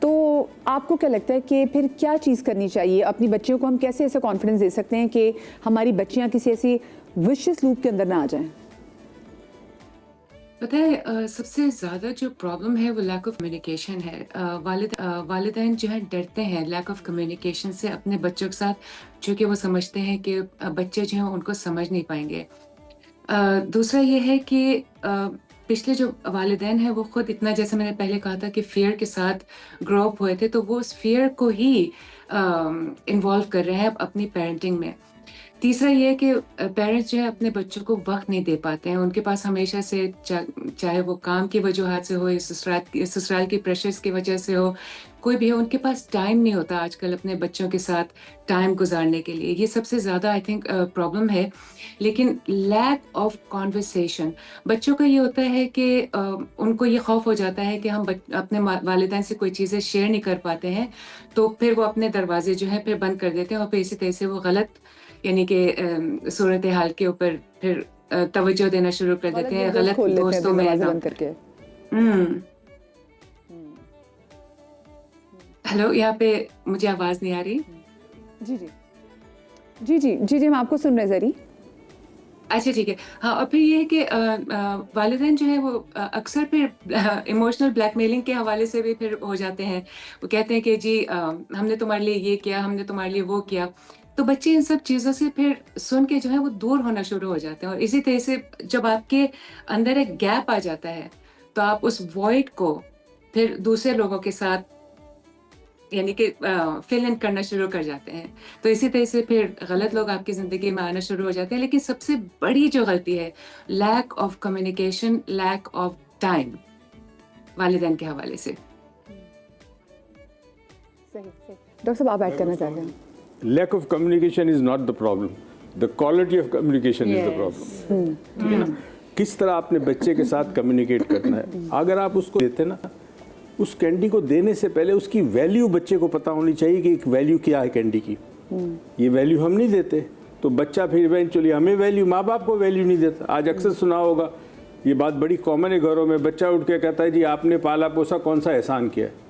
तो आपको क्या लगता है कि फिर क्या चीज़ करनी चाहिए? अपनी बच्चियों को हम कैसे ऐसा कॉन्फिडेंस दे सकते हैं कि हमारी बच्चियाँ किसी ऐसी विशियस लूप के अंदर ना आ जाएं? पता है सबसे ज़्यादा जो प्रॉब्लम है वो लैक ऑफ कम्युनिकेशन है। वालिदैन जो है डरते हैं लैक ऑफ कम्युनिकेशन से अपने बच्चों के साथ, जो कि वो समझते हैं कि बच्चे जो हैं उनको समझ नहीं पाएंगे। दूसरा ये है कि पिछले जो वालिदैन हैं वो खुद इतना, जैसे मैंने पहले कहा था कि फियर के साथ ग्रो अप हुए थे, तो वो उस फियर को ही इन्वॉल्व कर रहे हैं अपनी पेरेंटिंग में। तीसरा ये है कि पेरेंट्स जो है अपने बच्चों को वक्त नहीं दे पाते हैं। उनके पास हमेशा से चाहे वो काम की वजूहात से हो या ससुराल की प्रेशर्स की वजह से हो, कोई भी हो, उनके पास टाइम नहीं होता आजकल अपने बच्चों के साथ टाइम गुजारने के लिए। ये सबसे ज़्यादा आई थिंक प्रॉब्लम है। लेकिन लैक ऑफ कॉन्वर्सेशन, बच्चों का ये होता है कि उनको ये खौफ हो जाता है कि हम अपने वालिदैन से कोई चीज़ें शेयर नहीं कर पाते हैं, तो फिर वो अपने दरवाजे जो हैं फिर बंद कर देते हैं और फिर इसी तरह से वो गलत, यानी कि सूरत हाल के ऊपर फिर तवज्जो देना शुरू कर देते हैं, गलत दोस्तों में हेलो, यहाँ पे मुझे आवाज़ नहीं आ रही? जी जी जी जी जी जी हम आपको सुन रहे जरी। अच्छा ठीक है। हाँ, और फिर ये है कि वालिदैन जो है वो अक्सर फिर इमोशनल ब्लैकमेलिंग के हवाले से भी फिर हो जाते हैं। वो कहते हैं कि जी हमने तुम्हारे लिए ये किया, हमने तुम्हारे लिए वो किया, तो बच्चे इन सब चीज़ों से फिर सुन के जो है वो दूर होना शुरू हो जाते हैं। और इसी तरह से जब आपके अंदर एक गैप आ जाता है तो आप उस वॉइड को फिर दूसरे लोगों के साथ यानी कि फिल इन करना शुरू कर जाते हैं। तो इसी तरह से फिर गलत लोग आपकी ज़िंदगी में आना शुरू हो जाते हैं। लेकिन सबसे बड़ी जो गलती है lack of communication, lack of time वालिदैन के हवाले से। डॉक्टर साहब आप ऐड करना चाहते हैं? Lack of communication is not the problem. The quality of communication is the problem. ठीक है ना? किस तरह आपने बच्चे के साथ कम्युनिकेट करना है। अगर आप उसको देते ना, उस कैंडी को देने से पहले उसकी वैल्यू बच्चे को पता होनी चाहिए कि एक वैल्यू क्या है कैंडी की। ये वैल्यू हम नहीं देते तो बच्चा फिर इवेंचुअली हमें वैल्यू, माँ बाप को वैल्यू नहीं देता। आज अक्सर सुना होगा, ये बात बड़ी कॉमन है घरों में, बच्चा उठ के कहता है जी आपने पाला पोसा कौन सा एहसान किया है।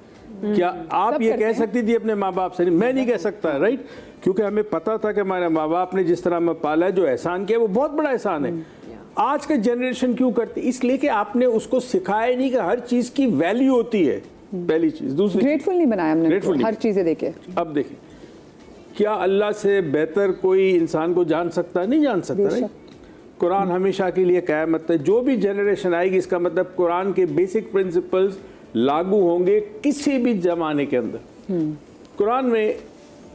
क्या आप ये कह सकती थी अपने माँ बाप से? मैं नहीं कह सकता, राइट? क्योंकि हमें पता था कि हमारे माँ बाप ने जिस तरह हमें पाला है, जो एहसान किया वो बहुत बड़ा एहसान है। आज का जनरेशन क्यों करती? इसलिए कि आपने उसको सिखाया नहीं कि हर चीज़ की वैल्यू होती है, पहली चीज़। दूसरी, ग्रेटफुल नहीं बनाया हमने हर चीज़ें देखे। अब देखिए, क्या अल्लाह से बेहतर कोई इंसान को जान सकता? नहीं जान सकता, राइट? कुरान हमेशा के लिए क़यामत है। जो भी जनरेशन आएगी, इसका मतलब कुरान के बेसिक प्रिंसिपल्स लागू होंगे किसी भी ज़माने के अंदर। कुरान में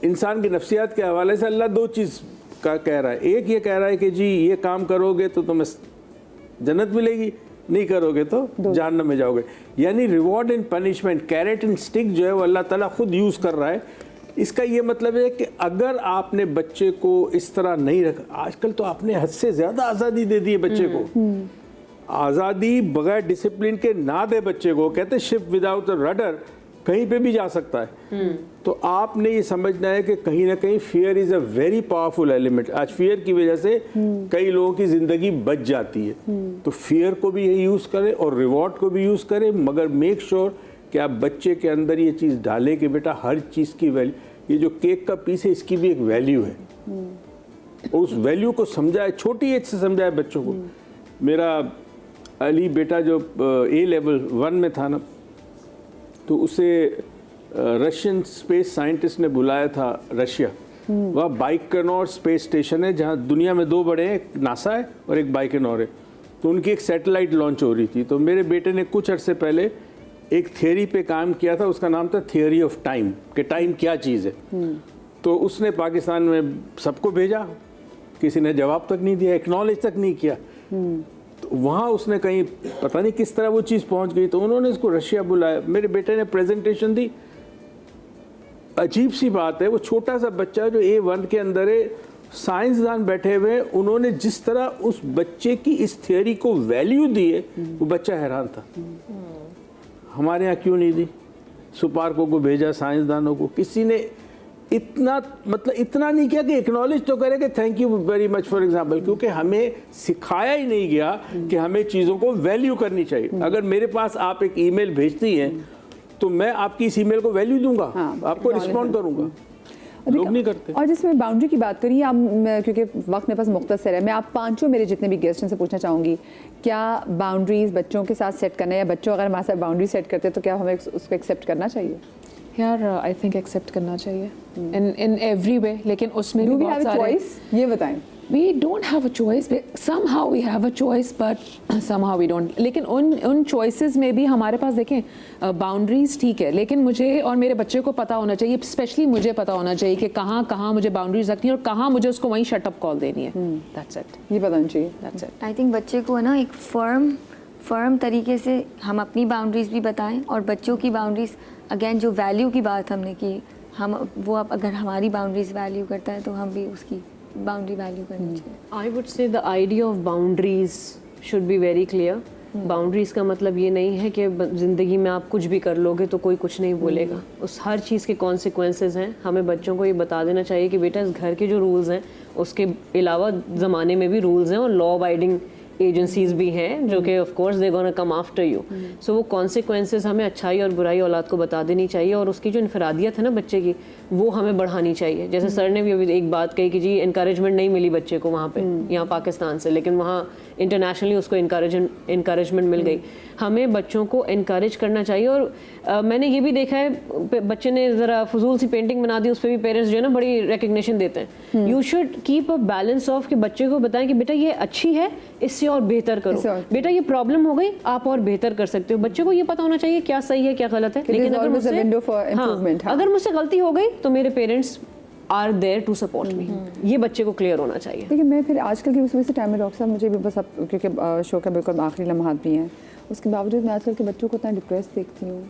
इंसान की नफ्सियात के हवाले से अल्लाह दो चीज़ का कह रहा है। एक ये कह रहा है कि जी ये काम करोगे तो तुम्हें जन्नत मिलेगी, नहीं करोगे तो जहन्नम में जाओगे। यानी reward and punishment, carrot and stick जो है वो अल्लाह ताला खुद यूज़ कर रहा है। इसका ये मतलब है कि अगर आपने बच्चे को इस तरह नहीं रखा, आजकल तो आपने हद से ज़्यादा आज़ादी दे दी है बच्चे को। आज़ादी बगैर डिसिप्लिन के ना दे बच्चे को, कहते शिप विदाउट रडर कहीं पे भी जा सकता है। तो आपने ये समझना है कि कहीं ना कहीं fear is a very powerful element. आज फियर की वजह से कई लोगों की ज़िंदगी बच जाती है। तो फियर को भी ये यूज़ करें और रिवॉर्ड को भी यूज़ करें, मगर मेक श्योर कि आप बच्चे के अंदर ये चीज़ डालें कि बेटा हर चीज़ की वैल्यू। ये जो केक का पीस है इसकी भी एक वैल्यू है, और उस वैल्यू को समझाए, छोटी एज से समझाए बच्चों को। मेरा अली बेटा जो A लेवल 1 में था ना, तो उसे रशियन स्पेस साइंटिस्ट ने बुलाया था रशिया। वहाँ बाइकनोर स्पेस स्टेशन है जहाँ दुनिया में 2 बड़े हैं, एक नासा है और एक बाइकनोर है। तो उनकी एक सैटेलाइट लॉन्च हो रही थी। तो मेरे बेटे ने कुछ अरसे पहले एक थियरी पे काम किया था, उसका नाम था थियरी ऑफ टाइम, कि टाइम क्या चीज़ है। तो उसने पाकिस्तान में सबको भेजा, किसी ने जवाब तक नहीं दिया, एक्नॉलेज तक नहीं किया। तो वहाँ उसने कहीं पता नहीं किस तरह वो चीज़ पहुँच गई, तो उन्होंने इसको रशिया बुलाया। मेरे बेटे ने प्रेजेंटेशन दी। अजीब सी बात है, वो छोटा सा बच्चा जो A1 के अंदर है, साइंसदान बैठे हुए हैं, उन्होंने जिस तरह उस बच्चे की इस थियरी को वैल्यू दी है, वो बच्चा हैरान था। हमारे यहाँ क्यों नहीं दी? सुपार्को को भेजा, साइंसदानों को, किसी ने इतना मतलब इतना नहीं किया कि एक्नॉलेज तो करे कि thank you very much for example, क्योंकि हमें सिखाया ही नहीं गया कि हमें चीज़ों को वैल्यू करनी चाहिए। अगर मेरे पास आप एक ईमेल भेजती हैं तो मैं आपकी इस ईमेल को वैल्यू दूंगा, आपको रिस्पॉन्ड करूंगा। लोग नहीं करते। और जिसमें बाउंड्री की बात करिए आप, क्योंकि वक्त मेरे पास मुख्तसर है, मैं आप पांचों मेरे जितने भी गेस्ट हैं से पूछना चाहूँगी, क्या बाउंड्रीज बच्चों के साथ सेट करना है, या बच्चों अगर हमारे साथ बाउंड्री सेट करते हैं तो क्या हमें उसको एक्सेप्ट करना चाहिए? यार आई थिंक एक्सेप्ट करना चाहिए इन एवरी वे, लेकिन उसमें भी बहुत सारे चॉइस, ये बताएं। We don't have a choice. Somehow we have a choice, but somehow we don't. लेकिन उन choices में भी हमारे पास देखें बाउंड्रीज ठीक है, लेकिन मुझे और मेरे बच्चे को पता होना चाहिए, स्पेशली मुझे पता होना चाहिए कि कहाँ मुझे बाउंड्रीज रखनी है और कहाँ मुझे उसको वहीं शट अप कॉल देनी है। That's it. ये पता होना चाहिए। That's it. आई थिंक बच्चे को है ना एक फर्म तरीके से हम अपनी बाउंड्रीज भी बताएं, और बच्चों की बाउंड्रीज, अगेन जो वैल्यू की बात हमने की, हम वो अब अगर हमारी बाउंड्रीज वैल्यू करता है तो हम भी उसकी बाउंड्री वैल्यू करनी चाहिए। I would say the idea of boundaries should be very clear. Boundaries का मतलब ये नहीं है कि ज़िंदगी में आप कुछ भी कर लोगे तो कोई कुछ नहीं बोलेगा। उस हर चीज़ के कॉन्सिक्वेंसेस हैं। हमें बच्चों को ये बता देना चाहिए कि बेटा इस घर के जो रूल्स हैं उसके अलावा ज़माने में भी रूल्स हैं और लॉ अबाइडिंग एजेंसीज भी हैं जो कि of course they gonna come after you. So वो कॉन्सिक्वेंसेस हमें अच्छाई और बुराई औलाद को बता देनी चाहिए, और उसकी जो इनफरादियत है ना बच्चे की, वो हमें बढ़ानी चाहिए। जैसे सर ने भी अभी एक बात कही कि जी इनकरेजमेंट नहीं मिली बच्चे को वहाँ पे, यहाँ पाकिस्तान से, लेकिन वहाँ इंटरनेशनली उसको इनकरेजमेंट मिल गई। हमें बच्चों को इनकरेज करना चाहिए। और मैंने ये भी देखा है, बच्चे ने ज़रा फजूल सी पेंटिंग बना दी, उस पर भी पेरेंट्स जो है ना बड़ी रिकग्निशन देते हैं। You should keep a balance of, कि बच्चे को बताएं कि बेटा ये अच्छी है, इससे और बेहतर करो, बेटा ये प्रॉब्लम हो गई, आप और बेहतर कर सकते हो। बच्चे को ये पता होना चाहिए क्या सही है क्या गलत है। लेकिन अगर मुझसे गलती हो गई तो मेरे parents are there to support me, ये बच्चे को क्लियर होना चाहिए। लेकिन मैं फिर आजकल की उसमें से टाइम में डॉक्टर साहब मुझे भी बस अब क्योंकि शो का बिल्कुल आखिरी लम्हात भी हैं, उसके बावजूद मैं आजकल के बच्चों को इतना डिप्रेस देखती हूँ,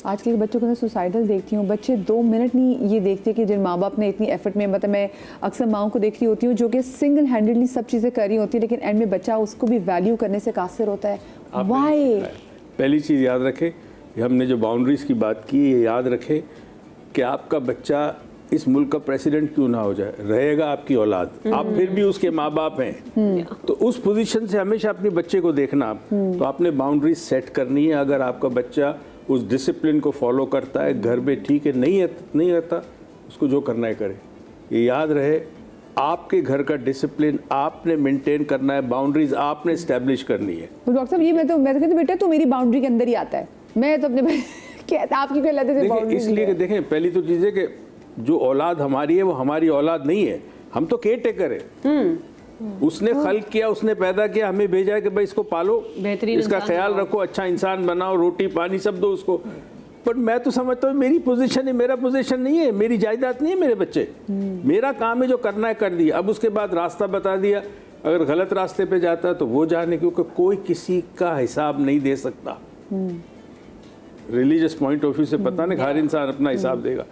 आजकल के बच्चों को इतना सुसाइडल देखती हूँ। बच्चे 2 मिनट नहीं ये देखते कि जिन माँ बाप ने इतनी एफर्ट में, मतलब मैं अक्सर माओं को देख रही होती हूँ जो कि सिंगल हैंडेडली सब चीज़ें कर रही होती है, लेकिन एंड में बच्चा उसको भी वैल्यू करने से कासिर होता है। वाई? पहली चीज़ याद रखें, हमने जो बाउंड्रीज़ की बात की, ये याद रखें कि आपका बच्चा इस मुल्क का प्रेसिडेंट क्यों ना हो जाए, रहेगा आपकी औलाद, आप फिर भी उसके माँ बाप हैं। तो उस पोजीशन से हमेशा अपने बच्चे को देखना आप, तो आपने बाउंड्री सेट करनी है। अगर आपका बच्चा उस डिसिप्लिन को फॉलो करता है, घर में ठीक है, नहीं रहता, उसको जो करना है करे। ये याद रहे, आपके घर का डिसिप्लिन आपने मेंटेन करना है, बाउंड्रीज आपने इस्टेब्लिश करनी है। तो डॉक्टर साहब ये मैं तो कहती बेटा तो मेरी बाउंड्री के अंदर ही आता है, मैं तो अपने कहता आपकी कोई लगे से बाउंड्री। इसलिए कि देखें, पहली तो चीज़ है कि जो औलाद हमारी है वो हमारी औलाद नहीं है, हम तो केयर टेकर है। उसने खल्क किया, उसने पैदा किया, हमें भेजा है कि भाई इसको पालो, इसका ख्याल रखो, अच्छा इंसान बनाओ, रोटी पानी सब दो उसको। बट मैं तो समझता हूँ मेरी पोजीशन है, मेरा पोजीशन नहीं है, मेरी जायदाद नहीं है मेरे बच्चे, मेरा काम है जो करना है कर दिया। अब उसके बाद रास्ता बता दिया, अगर गलत रास्ते पे जाता है तो वो जाने, क्योंकि कोई किसी का हिसाब नहीं दे सकता। रिलीजियस पॉइंट ऑफ व्यू से पता नहीं, हर इंसान अपना हिसाब देगा।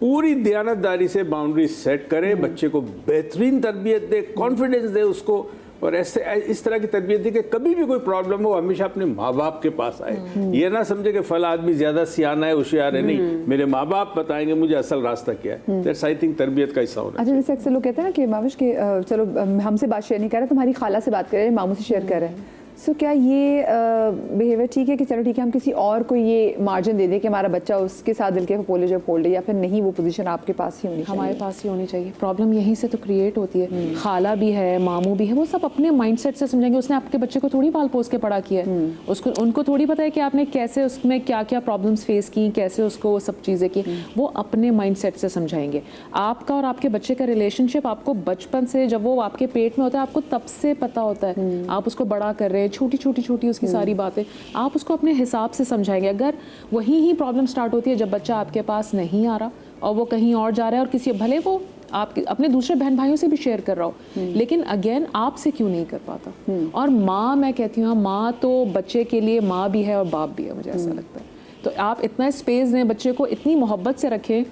पूरी दयानतदारी से बाउंड्री सेट करे, बच्चे को बेहतरीन तरबियत दे, कॉन्फिडेंस दे उसको, और ऐसे इस तरह की तरबियत दे कि कभी भी कोई प्रॉब्लम हो हमेशा अपने माँ बाप के पास आए। ये ना समझे कि फला आदमी ज़्यादा सियाना है, होशियार है, नहीं, मेरे माँ बाप बताएंगे मुझे असल रास्ता क्या है। दैट्स आई थिंक तरबियत का हिस्सा होना। अच्छा, जैसे अक्सर लोग कहते हैं ना कि माविश के चलो हमसे बात शेयर नहीं कर रहे, तुम्हारी खाला से बात कर रहे हैं, मामू से शेयर कर रहे हैं। सो क्या ये बिहेवियर ठीक है कि चलो ठीक है हम किसी और को ये मार्जिन दे दें कि हमारा बच्चा उसके साथ दिल के फपोले जो फोल्ड है, या फिर नहीं वो पोजीशन आपके पास ही होनी चाहिए? हमारे पास ही होनी चाहिए। प्रॉब्लम यहीं से तो क्रिएट होती है। खाला भी है, मामू भी है, वो सब अपने माइंडसेट से समझेंगे। उसने आपके बच्चे को थोड़ी पाल पोस के पढ़ा किया है, उसको उनको थोड़ी पता है कि आपने कैसे उसमें क्या क्या प्रॉब्लम्स फेस की, कैसे उसको वो सब चीज़ें की। वो अपने माइंडसेट से समझाएंगे। आपका और आपके बच्चे का रिलेशनशिप आपको बचपन से, जब वो आपके पेट में होता है, आपको तब से पता होता है। आप उसको बड़ा कर रहे हैं, छोटी छोटी उसकी सारी बातें आप उसको अपने हिसाब से समझाएंगे। अगर वही ही प्रॉब्लम स्टार्ट होती है जब बच्चा आपके पास नहीं आ रहा और वो कहीं और जा रहा है, और किसी भले वो आप अपने दूसरे बहन भाइयों से भी शेयर कर रहा हो, लेकिन अगेन आपसे क्यों नहीं कर पाता? और माँ, मैं कहती हूँ माँ तो बच्चे के लिए माँ भी है और बाप भी है, मुझे ऐसा लगता है। तो आप इतना स्पेस दें बच्चे को, इतनी मोहब्बत से रखें।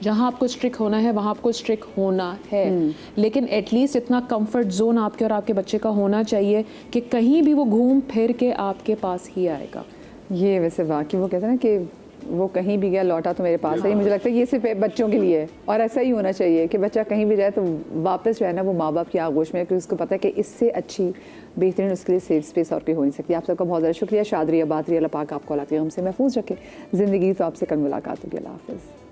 जहाँ आपको स्ट्रिक होना है वहाँ आपको स्ट्रिक होना है, लेकिन एटलीस्ट इतना कंफर्ट जोन आपके और आपके बच्चे का होना चाहिए कि कहीं भी वो घूम फिर के आपके पास ही आएगा। ये वैसे वाकई वो कहते हैं ना कि वो कहीं भी गया लौटा तो मेरे पास है। मुझे लगता है ये सिर्फ बच्चों के लिए है, और ऐसा ही होना चाहिए कि बच्चा कहीं भी जाए तो वापस जो है ना वो माँ बाप की आगोश में है, क्योंकि उसको पता है कि इससे अच्छी बेहतरीन उसके लिए सेफ स्पेस और कोई हो नहीं सकती। आप सबका बहुत ज़्यादा शुक्रिया। शादरी बातरी अल्लाह पाक आपको औलाद के गम से महफूज रखे। ज़िंदगी तो आपसे कल मुलाकात होगी। अल्लाह हाफ़िज़।